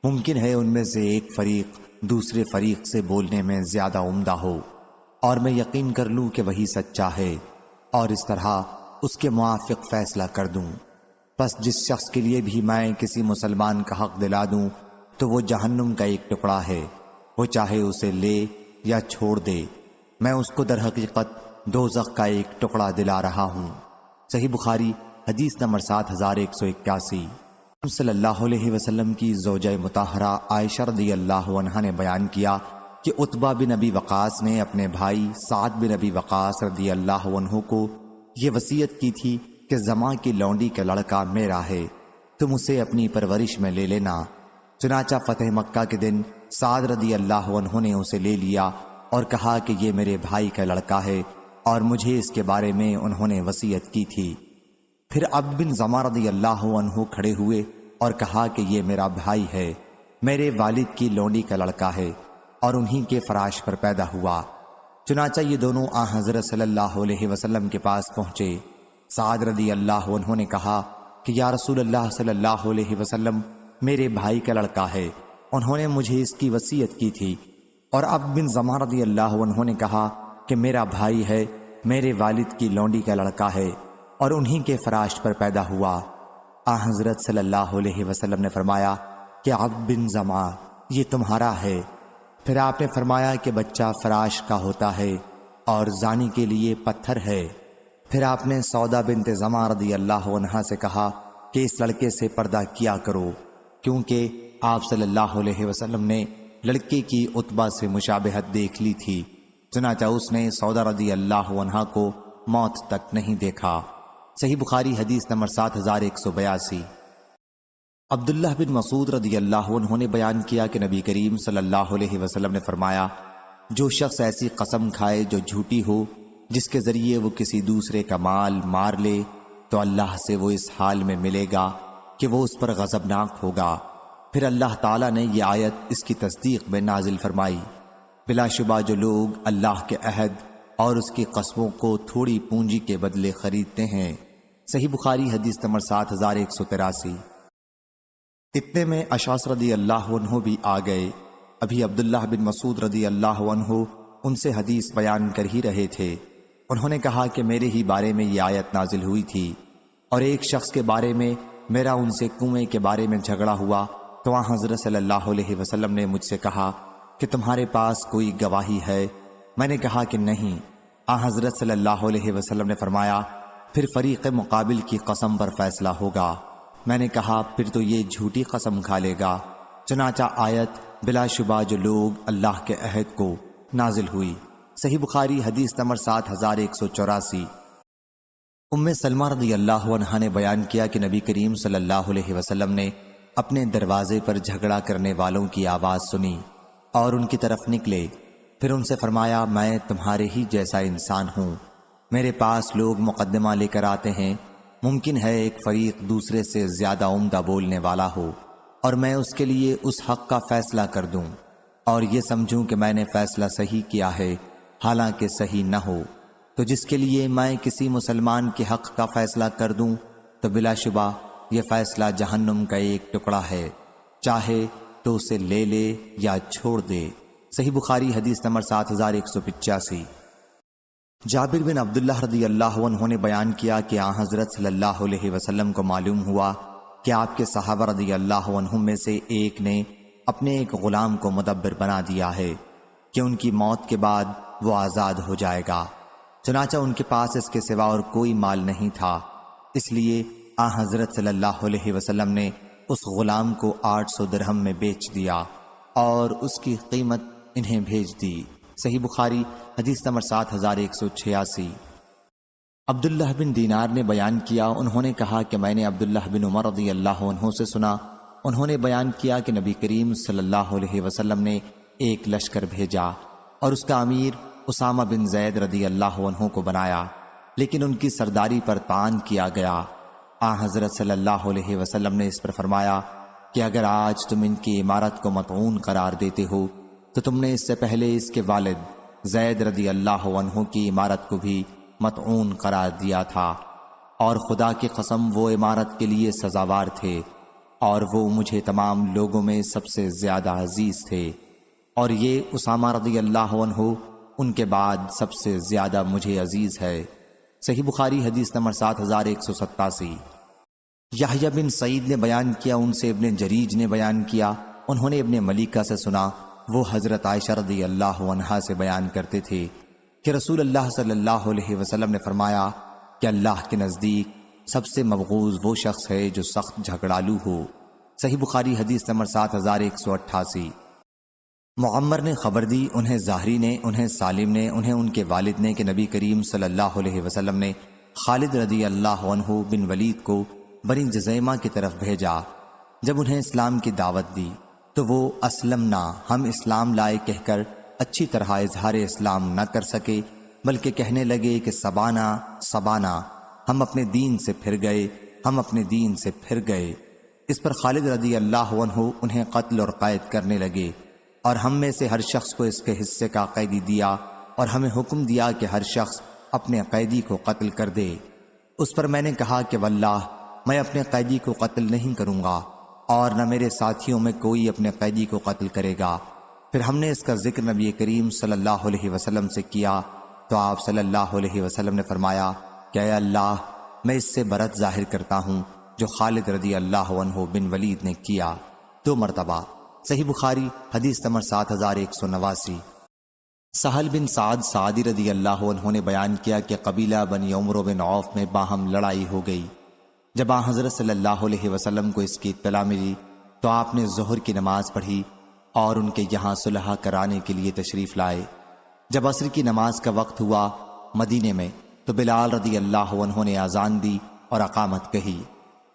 ممکن ہے ان میں سے ایک فریق دوسرے فریق سے بولنے میں زیادہ عمدہ ہو اور میں یقین کر لوں کہ وہی سچا ہے اور اس طرح اس کے موافق فیصلہ کر دوں۔ پس جس شخص کے لیے بھی میں کسی مسلمان کا حق دلا دوں تو وہ جہنم کا ایک ٹکڑا ہے، وہ چاہے اسے لے یا چھوڑ دے، میں اس کو در حقیقت دوزخ کا ایک ٹکڑا دلا رہا ہوں۔ صحیح بخاری حدیث نمبر 7181۔ صلی اللہ علیہ وسلم کی زوجہ مطہرہ عائشہ رضی اللہ عنہا نے بیان کیا کہ عتبہ بن ابی وقاص نے اپنے بھائی سعد بن ابی وقاص رضی اللہ عنہ کو یہ وصیت کی تھی کہ زماں کی لونڈی کا لڑکا میرا ہے، تم اسے اپنی پرورش میں لے لینا۔ چنانچہ فتح مکہ کے دن سعد رضی اللہ عنہ نے اسے لے لیا اور کہا کہ یہ میرے بھائی کا لڑکا ہے اور مجھے اس کے بارے میں انہوں نے وصیت کی تھی۔ پھر عبد بن زمہ رضی اللہ عنہ کھڑے ہوئے اور کہا کہ یہ میرا بھائی ہے، میرے والد کی لونڈی کا لڑکا ہے اور انہی کے فراش پر پیدا ہوا۔ چنانچہ یہ دونوں حضرت صلی اللہ علیہ وسلم کے پاس پہنچے۔ سعد رضی اللہ عنہ نے کہا کہ یا رسول اللہ صلی اللہ علیہ وسلم، میرے بھائی کا لڑکا ہے، انہوں نے مجھے اس کی وصیت کی تھی۔ اور عبد بن زمہ رضی اللہ عنہ نے کہا کہ میرا بھائی ہے، میرے والد کی لونڈی کا لڑکا ہے اور انہی کے فراش پر پیدا ہوا۔ حضرت صلی اللہ علیہ وسلم نے فرمایا کہ عبد بن زمہ یہ تمہارا ہے۔ پھر آپ نے فرمایا کہ بچہ فراش کا ہوتا ہے اور زانی کے لیے پتھر ہے۔ پھر آپ نے سودا بنت زمہ رضی اللہ عنہا سے کہا کہ اس لڑکے سے پردہ کیا کرو، کیونکہ آپ صلی اللہ علیہ وسلم نے لڑکے کی عتبہ سے مشابہت دیکھ لی تھی۔ چنانچہ اس نے سودا رضی اللہ عنہا کو موت تک نہیں دیکھا۔ صحیح بخاری حدیث نمبر 7182۔ عبداللہ بن مسعود رضی اللہ عنہ نے بیان کیا کہ نبی کریم صلی اللہ علیہ وسلم نے فرمایا، جو شخص ایسی قسم کھائے جو جھوٹی ہو، جس کے ذریعے وہ کسی دوسرے کا مال مار لے، تو اللہ سے وہ اس حال میں ملے گا کہ وہ اس پر غضبناک ہوگا۔ پھر اللہ تعالیٰ نے یہ آیت اس کی تصدیق میں نازل فرمائی، بلا شبہ جو لوگ اللہ کے عہد اور اس کی قسموں کو تھوڑی پونجی کے بدلے خریدتے ہیں۔ صحیح بخاری حدیث نمبر 7183۔ اتنے میں اشعث رضی اللہ عنہ بھی آ گئے۔ ابھی عبداللہ بن مسعود رضی اللہ عنہ ان سے حدیث بیان کر ہی رہے تھے۔ انہوں نے کہا کہ میرے ہی بارے میں یہ آیت نازل ہوئی تھی، اور ایک شخص کے بارے میں میرا ان سے کنویں کے بارے میں جھگڑا ہوا تو حضرت صلی اللہ علیہ وسلم نے مجھ سے کہا کہ تمہارے پاس کوئی گواہی ہے؟ میں نے کہا کہ نہیں۔ حضرت صلی اللہ علیہ وسلم نے فرمایا، پھر فریق مقابل کی قسم پر فیصلہ ہوگا۔ میں نے کہا پھر تو یہ جھوٹی قسم کھا لے گا۔ چنانچہ آیت بلا شبہ جو لوگ اللہ کے عہد کو نازل ہوئی۔ صحیح بخاری حدیث نمبر 7184۔ ام سلمہ رضی اللہ عنہا نے بیان کیا کہ نبی کریم صلی اللہ علیہ وسلم نے اپنے دروازے پر جھگڑا کرنے والوں کی آواز سنی اور ان کی طرف نکلے۔ پھر ان سے فرمایا، میں تمہارے ہی جیسا انسان ہوں، میرے پاس لوگ مقدمہ لے کر آتے ہیں، ممکن ہے ایک فریق دوسرے سے زیادہ عمدہ بولنے والا ہو اور میں اس کے لیے اس حق کا فیصلہ کر دوں اور یہ سمجھوں کہ میں نے فیصلہ صحیح کیا ہے حالانکہ صحیح نہ ہو، تو جس کے لیے میں کسی مسلمان کے حق کا فیصلہ کر دوں تو بلا شبہ یہ فیصلہ جہنم کا ایک ٹکڑا ہے، چاہے تو اسے لے لے یا چھوڑ دے۔ صحیح بخاری حدیث نمبر 7185۔ جابر بن عبداللہ رضی اللہ عنہ نے بیان کیا کہ حضرت صلی اللہ علیہ وسلم کو معلوم ہوا کہ آپ کے صحابہ رضی اللہ عنہم میں سے ایک نے اپنے ایک غلام کو مدبر بنا دیا ہے کہ ان کی موت کے بعد وہ آزاد ہو جائے گا۔ چنانچہ ان کے پاس اس کے سوا اور کوئی مال نہیں تھا، اس لیے حضرت صلی اللہ علیہ وسلم نے اس غلام کو 800 درہم میں بیچ دیا۔ اور اس کی قیمت انہیں بھیج دی۔ صحیح بخاری حدیث نمبر 7186۔ عبداللہ بن دینار نے بیان کیا، انہوں نے کہا کہ میں نے عبداللہ بن عمر رضی اللہ عنہ سے سنا، انہوں نے بیان کیا کہ نبی کریم صلی اللہ علیہ وسلم نے ایک لشکر بھیجا اور اس کا امیر اسامہ بن زید رضی اللہ عنہ کو بنایا، لیکن ان کی سرداری پر طعن کیا گیا۔ حضرت صلی اللہ علیہ وسلم نے اس پر فرمایا کہ اگر آج تم ان کی عمارت کو مطعون قرار دیتے ہو تو تم نے اس سے پہلے اس کے والد زید رضی اللہ عنہ کی عمارت کو بھی مطعون قرار دیا تھا، اور خدا کی قسم وہ عمارت کے لیے سزاوار تھے، اور وہ مجھے تمام لوگوں میں سب سے زیادہ عزیز تھے، اور یہ اسامہ رضی اللہ عنہ ان کے بعد سب سے زیادہ مجھے عزیز ہے۔ صحیح بخاری حدیث نمبر 7187۔ یحییٰ بن سعید نے بیان کیا، ان سے ابن جریج نے بیان کیا، انہوں نے ابن ملیکہ سے سنا، وہ حضرت عائشہ رضی اللہ عنہا سے بیان کرتے تھے کہ رسول اللہ صلی اللہ علیہ وسلم نے فرمایا کہ اللہ کے نزدیک سب سے مبغوض وہ شخص ہے جو سخت جھگڑالو ہو۔ صحیح بخاری حدیث نمبر 7188۔ معمر نے خبر دی، انہیں زاہری نے، انہیں سالم نے، انہیں ان کے والد نے کہ نبی کریم صلی اللہ علیہ وسلم نے خالد رضی اللہ عنہ بن ولید کو بنی جزیمہ کی طرف بھیجا۔ جب انہیں اسلام کی دعوت دی تو وہ اسلمنا، ہم اسلام لائے کہہ کر اچھی طرح اظہار اسلام نہ کر سکے، بلکہ کہنے لگے کہ سبانا سبانا، ہم اپنے دین سے پھر گئے، ہم اپنے دین سے پھر گئے۔ اس پر خالد رضی اللہ عنہ انہیں قتل اور قید کرنے لگے، اور ہم میں سے ہر شخص کو اس کے حصے کا قیدی دیا، اور ہمیں حکم دیا کہ ہر شخص اپنے قیدی کو قتل کر دے۔ اس پر میں نے کہا کہ واللہ میں اپنے قیدی کو قتل نہیں کروں گا، اور نہ میرے ساتھیوں میں کوئی اپنے قیدی کو قتل کرے گا۔ پھر ہم نے اس کا ذکر نبی کریم صلی اللہ علیہ وسلم سے کیا تو آپ صلی اللہ علیہ وسلم نے فرمایا کہ اے اللہ، میں اس سے برت ظاہر کرتا ہوں جو خالد رضی اللہ عنہ بن ولید نے کیا 2 مرتبہ۔ صحیح بخاری حدیث نمبر 7189۔ سہل بن سعد سعدی رضی اللہ عنہ نے بیان کیا کہ قبیلہ بنی عمرو بن عوف میں باہم لڑائی ہو گئی۔ جب حضرت صلی اللہ علیہ وسلم کو اس کی اطلاع ملی تو آپ نے ظہر کی نماز پڑھی اور ان کے یہاں صلح کرانے کے لیے تشریف لائے۔ جب عصر کی نماز کا وقت ہوا مدینے میں تو بلال رضی اللہ عنہ نے اذان دی اور اقامت کہی۔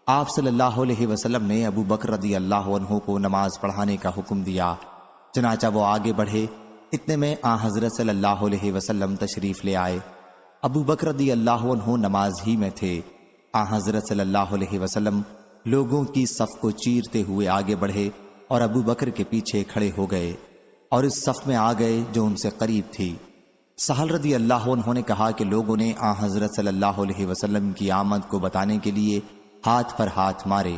آپ صلی اللہ علیہ وسلم نے ابو بکر رضی اللہ عنہ کو نماز پڑھانے کا حکم دیا، چنانچہ وہ آگے بڑھے، اتنے میں حضرت صلی اللہ علیہ وسلم تشریف لے آئے۔ ابو بکر رضی اللہ عنہ نماز ہی میں تھے۔ حضرت صلی اللہ علیہ وسلم لوگوں کی صف کو چیرتے ہوئے آگے بڑھے اور ابو بکر کے پیچھے کھڑے ہو گئے اور اس صف میں آ گئے جو ان سے قریب تھی۔ سہل رضی اللہ عنہ نے کہا کہ لوگوں نے حضرت صلی اللہ علیہ وسلم کی آمد کو بتانے کے لیے ہاتھ پر ہاتھ مارے۔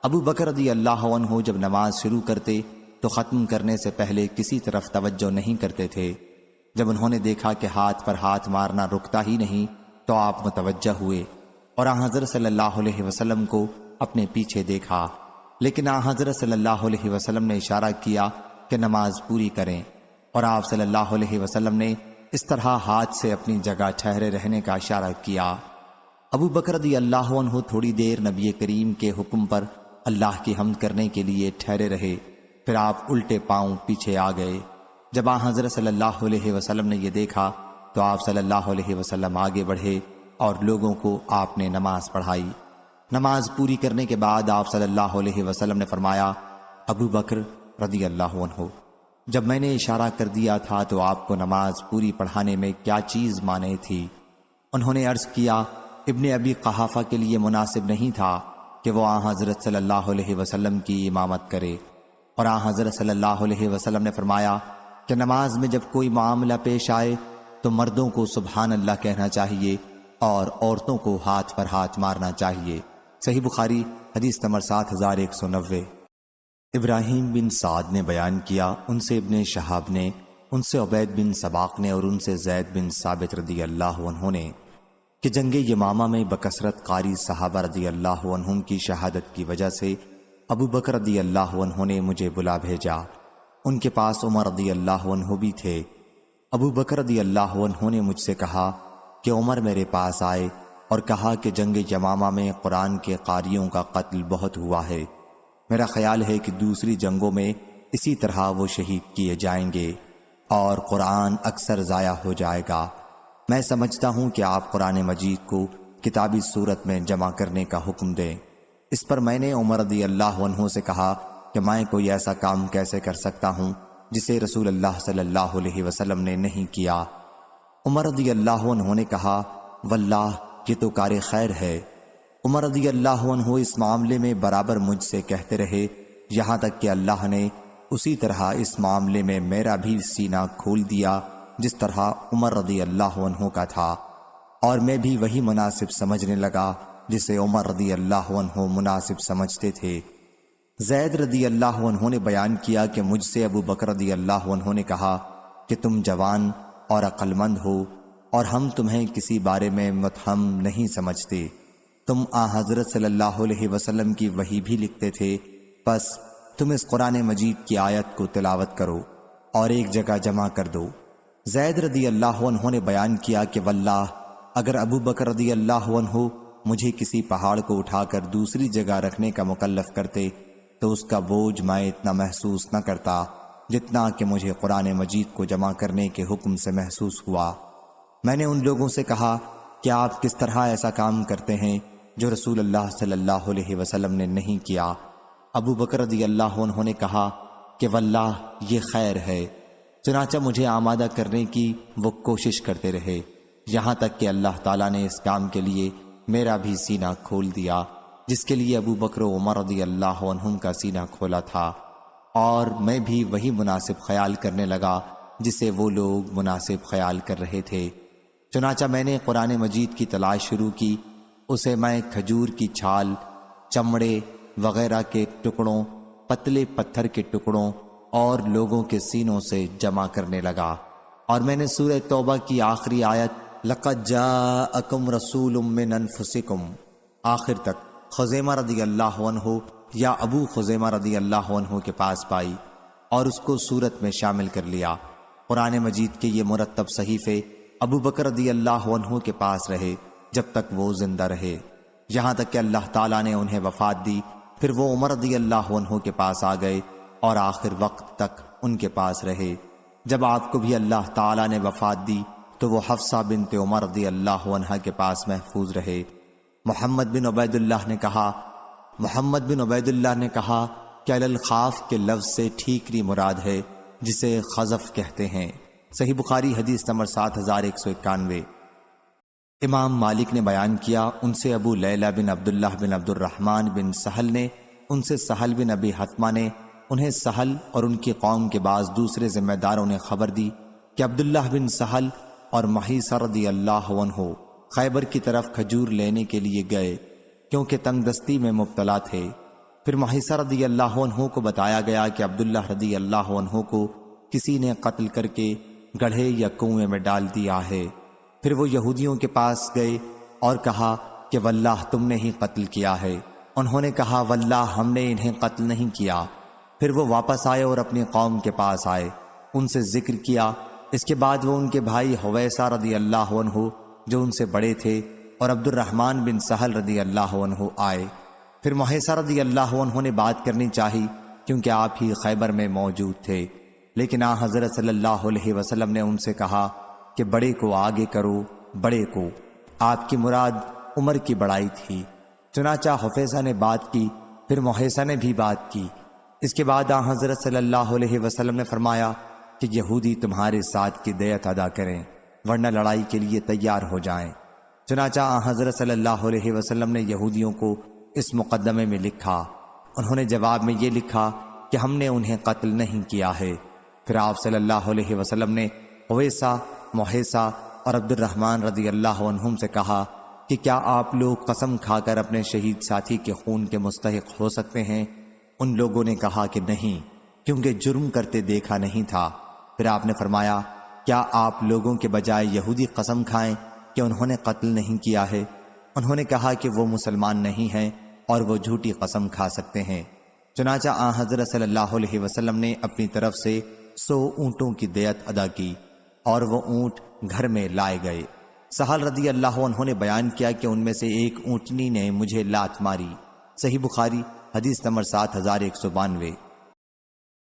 ابو بکر رضی اللہ عنہ جب نماز شروع کرتے تو ختم کرنے سے پہلے کسی طرف توجہ نہیں کرتے تھے۔ جب انہوں نے دیکھا کہ ہاتھ پر ہاتھ مارنا رکتا ہی نہیں تو آپ متوجہ ہوئے اور حضرت صلی اللہ علیہ وسلم کو اپنے پیچھے دیکھا، لیکن حضرت صلی اللہ علیہ وسلم نے اشارہ کیا کہ نماز پوری کریں، اور آپ صلی اللہ علیہ وسلم نے اس طرح ہاتھ سے اپنی جگہ ٹھہرے رہنے کا اشارہ کیا۔ ابو بکر رضی اللہ عنہ تھوڑی دیر نبی کریم کے حکم پر اللہ کی حمد کرنے کے لیے ٹھہرے رہے، پھر آپ الٹے پاؤں پیچھے آ گئے۔ جب حضرت صلی اللہ علیہ وسلم نے یہ دیکھا تو آپ صلی اللہ علیہ وسلم آگے بڑھے اور لوگوں کو آپ نے نماز پڑھائی۔ نماز پوری کرنے کے بعد آپ صلی اللہ علیہ وسلم نے فرمایا، ابو بکر رضی اللہ عنہ، جب میں نے اشارہ کر دیا تھا تو آپ کو نماز پوری پڑھانے میں کیا چیز مانے تھی؟ انہوں نے عرض کیا، ابن ابی قحافہ کے لیے مناسب نہیں تھا کہ وہ حضرت صلی اللہ علیہ وسلم کی امامت کرے، اور حضرت صلی اللہ علیہ وسلم نے فرمایا کہ نماز میں جب کوئی معاملہ پیش آئے تو مردوں کو سبحان اللہ کہنا چاہیے اور عورتوں کو ہاتھ پر ہاتھ مارنا چاہیے۔ صحیح بخاری حدیث نمبر 7190۔ ابراہیم بن سعد نے بیان کیا، ان سے ابن شہاب نے، ان سے عبید بن سباق نے اور ان سے زید بن ثابت رضی اللہ عنہ نے کہ جنگ یمامہ میں بکثرت قاری صحابہ رضی اللہ عنہم کی شہادت کی وجہ سے ابو بکر رضی اللہ عنہ نے مجھے بلا بھیجا۔ ان کے پاس عمر رضی اللہ عنہ بھی تھے۔ ابو بکر رضی اللہ عنہ نے مجھ سے کہا کہ عمر میرے پاس آئے اور کہا کہ جنگ یمامہ میں قرآن کے قاریوں کا قتل بہت ہوا ہے، میرا خیال ہے کہ دوسری جنگوں میں اسی طرح وہ شہید کیے جائیں گے اور قرآن اکثر ضائع ہو جائے گا۔ میں سمجھتا ہوں کہ آپ قرآن مجید کو کتابی صورت میں جمع کرنے کا حکم دیں۔ اس پر میں نے عمر رضی اللہ عنہ سے کہا کہ میں کوئی ایسا کام کیسے کر سکتا ہوں جسے رسول اللہ صلی اللہ علیہ وسلم نے نہیں کیا۔ عمر رضی اللہ عنہ نے کہا واللہ یہ تو کار خیر ہے۔ عمر رضی اللہ عنہ اس معاملے میں برابر مجھ سے کہتے رہے یہاں تک کہ اللہ نے اسی طرح اس معاملے میں میرا بھی سینہ کھول دیا جس طرح عمر رضی اللہ عنہ کا تھا، اور میں بھی وہی مناسب سمجھنے لگا جسے عمر رضی اللہ عنہ مناسب سمجھتے تھے۔ زید رضی اللہ عنہ نے بیان کیا کہ مجھ سے ابو بکر رضی اللہ عنہ نے کہا کہ تم جوان اور عقل مند ہو اور ہم تمہیں کسی بارے میں متہم نہیں سمجھتے، تم حضرت صلی اللہ علیہ وسلم کی وحی بھی لکھتے تھے، پس تم اس قرآن مجید کی آیت کو تلاوت کرو اور ایک جگہ جمع کر دو۔ زید رضی اللہ عنہ نے بیان کیا کہ واللہ اگر ابو بکر رضی اللہ عنہ مجھے کسی پہاڑ کو اٹھا کر دوسری جگہ رکھنے کا مکلف کرتے تو اس کا بوجھ میں اتنا محسوس نہ کرتا جتنا کہ مجھے قرآن مجید کو جمع کرنے کے حکم سے محسوس ہوا۔ میں نے ان لوگوں سے کہا کہ آپ کس طرح ایسا کام کرتے ہیں جو رسول اللہ صلی اللہ علیہ وسلم نے نہیں کیا؟ ابو بکر رضی اللہ عنہ نے کہا کہ واللہ یہ خیر ہے۔ چنانچہ مجھے آمادہ کرنے کی وہ کوشش کرتے رہے یہاں تک کہ اللہ تعالیٰ نے اس کام کے لیے میرا بھی سینہ کھول دیا جس کے لیے ابو بکر و عمر رضی اللہ عنہم کا سینہ کھولا تھا، اور میں بھی وہی مناسب خیال کرنے لگا جسے وہ لوگ مناسب خیال کر رہے تھے۔ چنانچہ میں نے قرآن مجید کی تلاش شروع کی، اسے میں کھجور کی چھال، چمڑے وغیرہ کے ٹکڑوں، پتلے پتھر کے ٹکڑوں اور لوگوں کے سینوں سے جمع کرنے لگا، اور میں نے سورہ توبہ کی آخری آیت لَقَدْ جَاءَكُمْ رَسُولٌ مِّنْ أَنفُسِكُمْ آخر تک خزیمہ رضی اللہ عنہ یا ابو خزیمہ رضی اللہ عنہ کے پاس پائی اور اس کو سورت میں شامل کر لیا۔ قرآن مجید کے یہ مرتب صحیفے ابو بکر رضی اللہ عنہ کے پاس رہے جب تک وہ زندہ رہے، یہاں تک کہ اللہ تعالیٰ نے انہیں وفات دی۔ پھر وہ عمر رضی اللہ عنہ کے پاس آ گئے اور آخر وقت تک ان کے پاس رہے۔ جب آپ کو بھی اللہ تعالیٰ نے وفات دی تو وہ حفصہ بنت عمر رضی اللہ عنہ کے پاس محفوظ رہے۔ محمد بن عبید اللہ نے کہا کہ علی الخاف کے لفظ سے ٹھیکری مراد ہے جسے خزف کہتے ہیں۔ صحیح بخاری حدیث نمبر 7191۔ امام مالک نے بیان کیا ان سے ابو لیلہ بن عبداللہ بن عبد الرحمن بن سہل نے ان سے سہل بن ابی حتمہ نے انہیں سہل اور ان کی قوم کے بعض دوسرے ذمہ داروں نے خبر دی کہ عبداللہ بن سہل اور محیصہ رضی اللہ عنہ خیبر کی طرف کھجور لینے کے لیے گئے کیونکہ تنگ دستی میں مبتلا تھے۔ پھر محیصہ رضی اللہ عنہ کو بتایا گیا کہ عبداللہ رضی اللہ عنہ کو کسی نے قتل کر کے گڑھے یا کنویں میں ڈال دیا ہے۔ پھر وہ یہودیوں کے پاس گئے اور کہا کہ واللہ تم نے ہی قتل کیا ہے۔ انہوں نے کہا واللہ ہم نے انہیں قتل نہیں کیا۔ پھر وہ واپس آئے اور اپنی قوم کے پاس آئے، ان سے ذکر کیا۔ اس کے بعد وہ ان کے بھائی حویسہ رضی اللہ عنہ جو ان سے بڑے تھے اور عبد الرحمن بن سہل رضی اللہ عنہ آئے۔ پھر محیصہ رضی اللہ عنہ نے بات کرنی چاہی کیونکہ آپ ہی خیبر میں موجود تھے، لیکن حضرت صلی اللہ علیہ وسلم نے ان سے کہا کہ بڑے کو آگے کرو، بڑے کو۔ آپ کی مراد عمر کی بڑائی تھی۔ چنانچہ حفیظہ نے بات کی، پھر محیصہ نے بھی بات کی۔ اس کے بعد حضرت صلی اللہ علیہ وسلم نے فرمایا کہ یہودی تمہارے ساتھ کی دیت ادا کریں ورنہ لڑائی کے لیے تیار ہو جائیں۔ چنانچہ حضرت صلی اللہ علیہ وسلم نے یہودیوں کو اس مقدمے میں لکھا۔ انہوں نے جواب میں یہ لکھا کہ ہم نے انہیں قتل نہیں کیا ہے۔ پھر آپ صلی اللہ علیہ وسلم نے حویسہ، محیصہ اور عبد الرحمن رضی اللہ عنہم سے کہا کہ کیا آپ لوگ قسم کھا کر اپنے شہید ساتھی کے خون کے مستحق ہو سکتے ہیں؟ ان لوگوں نے کہا کہ نہیں، کیونکہ جرم کرتے دیکھا نہیں تھا۔ پھر آپ نے فرمایا کیا آپ لوگوں کے بجائے یہودی قسم کھائیں کہ انہوں نے قتل نہیں کیا ہے؟ انہوں نے کہا کہ وہ مسلمان نہیں ہیں اور وہ جھوٹی قسم کھا سکتے ہیں۔ چنانچہ حضرت صلی اللہ علیہ وسلم نے اپنی طرف سے 100 اونٹوں کی دیت ادا کی اور وہ اونٹ گھر میں لائے گئے۔ سہل رضی اللہ عنہ نے بیان کیا کہ ان میں سے ایک اونٹنی نے مجھے لات ماری۔ صحیح بخاری حدیث نمبر 7192۔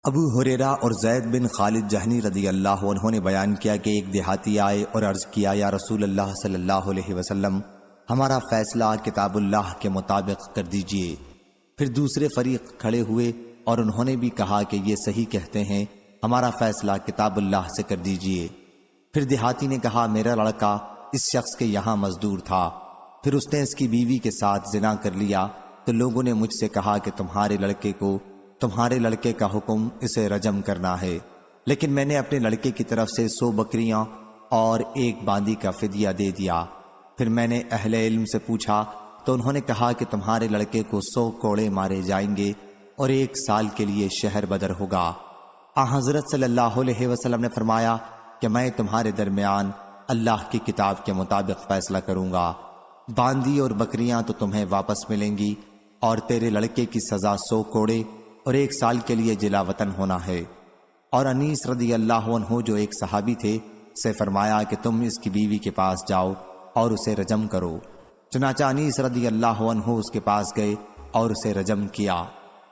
ابو ہریرہ اور زید بن خالد جہنی رضی اللہ عنہ نے بیان کیا کہ ایک دیہاتی آئے اور عرض کیا یا رسول اللہ صلی اللہ علیہ وسلم ہمارا فیصلہ کتاب اللہ کے مطابق کر دیجئے۔ پھر دوسرے فریق کھڑے ہوئے اور انہوں نے بھی کہا کہ یہ صحیح کہتے ہیں، ہمارا فیصلہ کتاب اللہ سے کر دیجئے۔ پھر دیہاتی نے کہا میرا لڑکا اس شخص کے یہاں مزدور تھا، پھر اس نے اس کی بیوی کے ساتھ زنا کر لیا تو لوگوں نے مجھ سے کہا کہ تمہارے لڑکے کا حکم اسے رجم کرنا ہے، لیکن میں نے اپنے لڑکے کی طرف سے 100 بکریاں اور 1 باندی کا فدیہ دے دیا۔ پھر میں نے اہل علم سے پوچھا تو انہوں نے کہا کہ تمہارے لڑکے کو 100 کوڑے مارے جائیں گے اور 1 سال کے لیے شہر بدر ہوگا۔ حضرت صلی اللہ علیہ وسلم نے فرمایا کہ میں تمہارے درمیان اللہ کی کتاب کے مطابق فیصلہ کروں گا، باندی اور بکریاں تو تمہیں واپس ملیں گی اور تیرے لڑکے کی سزا 100 کوڑے اور 1 سال کے لیے جلا وطن ہونا ہے۔ اور انیس رضی اللہ عنہ جو ایک صحابی تھے سے فرمایا کہ تم اس کی بیوی کے پاس جاؤ اور اسے رجم کرو۔ چنانچہ انیس رضی اللہ عنہ اس کے پاس گئے اور اسے رجم کیا۔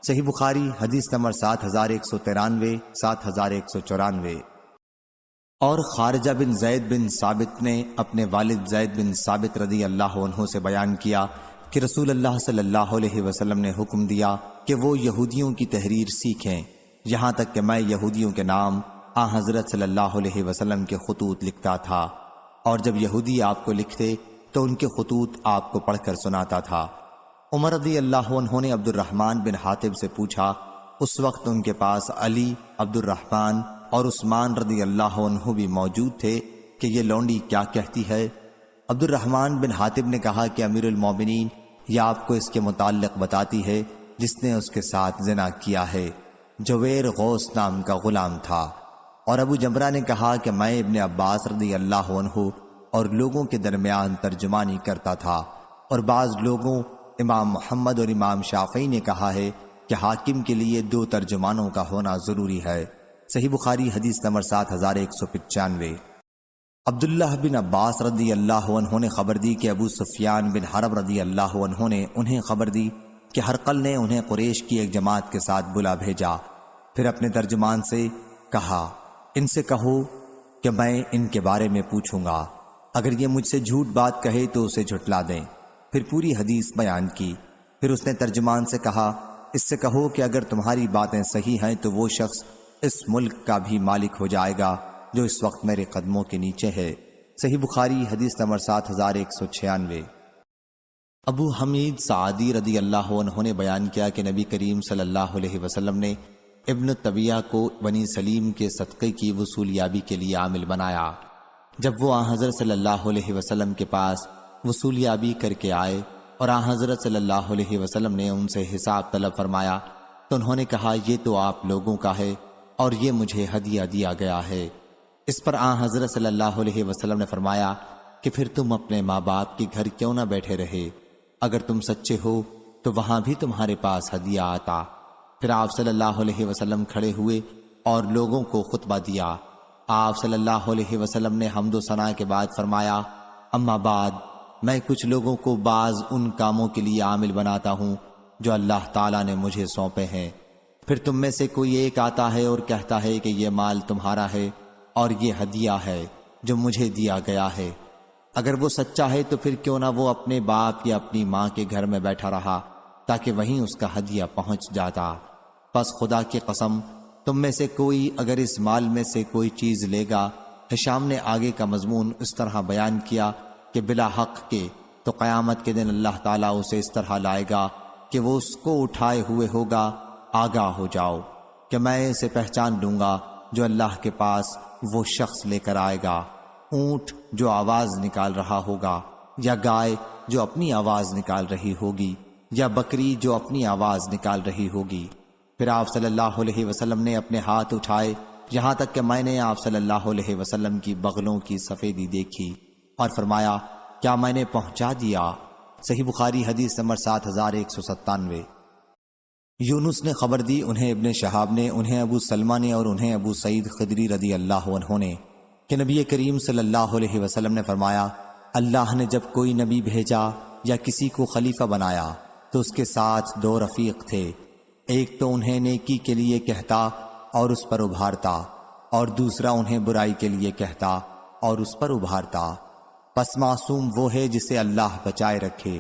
صحیح بخاری حدیث نمبر 7193 7194۔ اور خارجہ بن زید بن ثابت نے اپنے والد زید بن ثابت رضی اللہ عنہ سے بیان کیا کہ رسول اللہ صلی اللہ علیہ وسلم نے حکم دیا کہ وہ یہودیوں کی تحریر سیکھیں، یہاں تک کہ میں یہودیوں کے نام حضرت صلی اللہ علیہ وسلم کے خطوط لکھتا تھا، اور جب یہودی آپ کو لکھتے تو ان کے خطوط آپ کو پڑھ کر سناتا تھا۔ عمر رضی اللہ عنہ نے عبد الرحمن بن حاتب سے پوچھا، اس وقت ان کے پاس علی، عبد الرحمن اور عثمان رضی اللہ عنہ بھی موجود تھے کہ یہ لونڈی کیا کہتی ہے؟ عبد الرحمن بن حاتب نے کہا کہ امیر المومنین یہ آپ کو اس کے متعلق بتاتی ہے جس نے اس کے ساتھ زنا کیا ہے، جویر غوث نام کا غلام تھا۔ اور ابو جمرہ نے کہا کہ میں ابن عباس رضی اللہ عنہ اور لوگوں کے درمیان ترجمانی کرتا تھا، اور بعض لوگوں امام محمد اور امام شافعی نے کہا ہے کہ حاکم کے لیے 2 ترجمانوں کا ہونا ضروری ہے۔ صحیح بخاری حدیث نمبر 7195۔ عبداللہ بن عباس رضی اللہ عنہ نے خبر دی کہ ابو سفیان بن حرب رضی اللہ عنہ نے انہیں خبر دی کہ ہرقل نے انہیں قریش کی ایک جماعت کے ساتھ بلا بھیجا۔ پھر اپنے ترجمان سے کہا ان سے کہو کہ میں ان کے بارے میں پوچھوں گا، اگر یہ مجھ سے جھوٹ بات کہے تو اسے جھٹلا دیں۔ پھر پوری حدیث بیان کی۔ پھر اس نے ترجمان سے کہا اس سے کہو کہ اگر تمہاری باتیں صحیح ہیں تو وہ شخص اس ملک کا بھی مالک ہو جائے گا جو اس وقت میرے قدموں کے نیچے ہے۔ صحیح بخاری حدیث نمبر 7196۔ ابو حمید سعدی رضی اللہ عنہ نے بیان کیا کہ نبی کریم صلی اللہ علیہ وسلم نے ابن طبیعہ کو بنی سلیم کے صدقے کی وصولیابی کے لیے عامل بنایا۔ جب وہ حضرت صلی اللہ علیہ وسلم کے پاس وصولیابی کر کے آئے اور حضرت صلی اللہ علیہ وسلم نے ان سے حساب طلب فرمایا تو انہوں نے کہا یہ تو آپ لوگوں کا ہے اور یہ مجھے ہدیہ دیا گیا ہے۔ اس پر حضرت صلی اللہ علیہ وسلم نے فرمایا کہ پھر تم اپنے ماں باپ کے گھر کیوں نہ بیٹھے رہے؟ اگر تم سچے ہو تو وہاں بھی تمہارے پاس ہدیہ آتا۔ پھر آپ صلی اللہ علیہ وسلم کھڑے ہوئے اور لوگوں کو خطبہ دیا۔ آپ صلی اللہ علیہ وسلم نے حمد و ثنا کے بعد فرمایا اما بعد، میں کچھ لوگوں کو بعض ان کاموں کے لیے عامل بناتا ہوں جو اللہ تعالیٰ نے مجھے سونپے ہیں۔ پھر تم میں سے کوئی ایک آتا ہے اور کہتا ہے کہ یہ مال تمہارا ہے اور یہ ہدیہ ہے جو مجھے دیا گیا ہے۔ اگر وہ سچا ہے تو پھر کیوں نہ وہ اپنے باپ یا اپنی ماں کے گھر میں بیٹھا رہا تاکہ وہیں اس کا ہدیہ پہنچ جاتا۔ پس خدا کی قسم تم میں سے کوئی اگر اس مال میں سے کوئی چیز لے گا، ہشام نے آگے کا مضمون اس طرح بیان کیا کہ بلا حق کے، تو قیامت کے دن اللہ تعالیٰ اسے اس طرح لائے گا کہ وہ اس کو اٹھائے ہوئے ہوگا۔ آگاہ ہو جاؤ کہ میں اسے پہچان لوں گا جو اللہ کے پاس وہ شخص لے کر آئے گا، اونٹ جو آواز نکال رہا ہوگا، یا گائے جو اپنی آواز نکال رہی ہوگی، یا بکری جو اپنی آواز نکال رہی ہوگی۔ پھر آپ صلی اللہ علیہ وسلم نے اپنے ہاتھ اٹھائے یہاں تک کہ میں نے آپ صلی اللہ علیہ وسلم کی بغلوں کی سفیدی دیکھی اور فرمایا کیا میں نے پہنچا دیا؟ صحیح بخاری حدیث نمبر 7197۔ یونس نے خبر دی، انہیں ابن شہاب نے، انہیں ابو سلمہ نے اور انہیں ابو سعید خدری رضی اللہ عنہ نے کہ نبی کریم صلی اللہ علیہ وسلم نے فرمایا اللہ نے جب کوئی نبی بھیجا یا کسی کو خلیفہ بنایا تو اس کے ساتھ 2 رفیق تھے، ایک تو انہیں نیکی کے لیے کہتا اور اس پر ابھارتا، اور دوسرا انہیں برائی کے لیے کہتا اور اس پر ابھارتا۔ پس معصوم وہ ہے جسے اللہ بچائے رکھے۔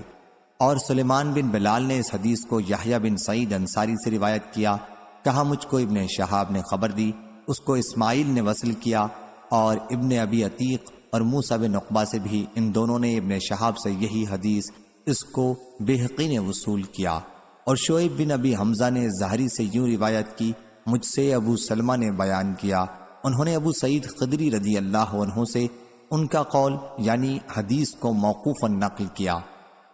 اور سلیمان بن بلال نے اس حدیث کو یحییٰ بن سعید انصاری سے روایت کیا، کہا مجھ کو ابن شہاب نے خبر دی، اس کو اسماعیل نے وصل کیا، اور ابن ابی عتیق اور موسیٰ بن عقبہ سے بھی ان دونوں نے ابن شہاب سے یہی حدیث اس کو بہقی نے وصول کیا۔ اور شعیب بن ابی حمزہ نے زہری سے یوں روایت کی، مجھ سے ابو سلمہ نے بیان کیا، انہوں نے ابو سعید خدری رضی اللہ عنہ سے ان کا قول یعنی حدیث کو موقوفاً نقل کیا۔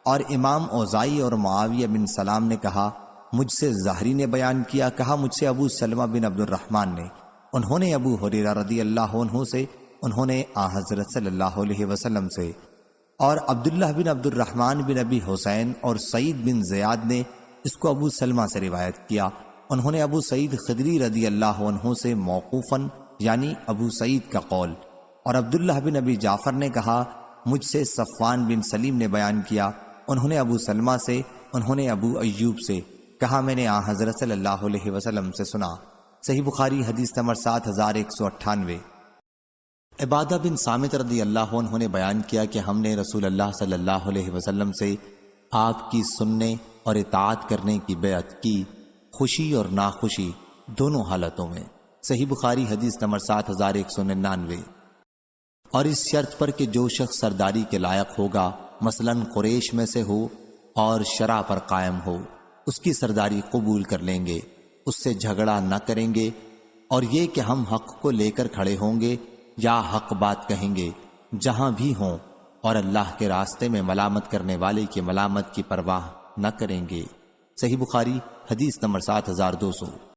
اور امام اوزائی اور معاویہ بن سلام نے کہا مجھ سے زہری نے بیان کیا، کہا مجھ سے ابو سلمہ بن عبد الرحمن نے، انہوں نے ابو ہریرہ رضی اللہ عنہ سے، انہوں نے حضرت صلی اللہ علیہ وسلم سے۔ اور عبداللہ بن عبد الرحمن بن ابی حسین اور سعید بن زیاد نے اس کو ابو سلمہ سے روایت کیا، انہوں نے ابو سعید خدری رضی اللہ عنہ سے موقوفاً یعنی ابو سعید کا قول۔ اور عبداللہ بن ابی جعفر نے کہا مجھ سے صفوان بن سلیم نے بیان کیا، انہوں نے ابو سلمہ سے، انہوں نے ابو ایوب سے، کہا میں نے حضرت صلی اللہ علیہ وسلم سے سنا۔ صحیح بخاری حدیث نمبر 7198۔ عبادہ بن صامت رضی اللہ عنہ نے بیان کیا کہ ہم نے رسول اللہ صلی اللہ علیہ وسلم سے آپ کی سننے اور اطاعت کرنے کی بیعت کی، خوشی اور ناخوشی دونوں حالتوں میں۔ صحیح بخاری حدیث نمبر 7199۔ اور اس شرط پر کہ جو شخص سرداری کے لائق ہوگا، مثلاً قریش میں سے ہو اور شرع پر قائم ہو، اس کی سرداری قبول کر لیں گے، اس سے جھگڑا نہ کریں گے، اور یہ کہ ہم حق کو لے کر کھڑے ہوں گے یا حق بات کہیں گے جہاں بھی ہوں، اور اللہ کے راستے میں ملامت کرنے والے کی ملامت کی پرواہ نہ کریں گے۔ صحیح بخاری حدیث نمبر 7200۔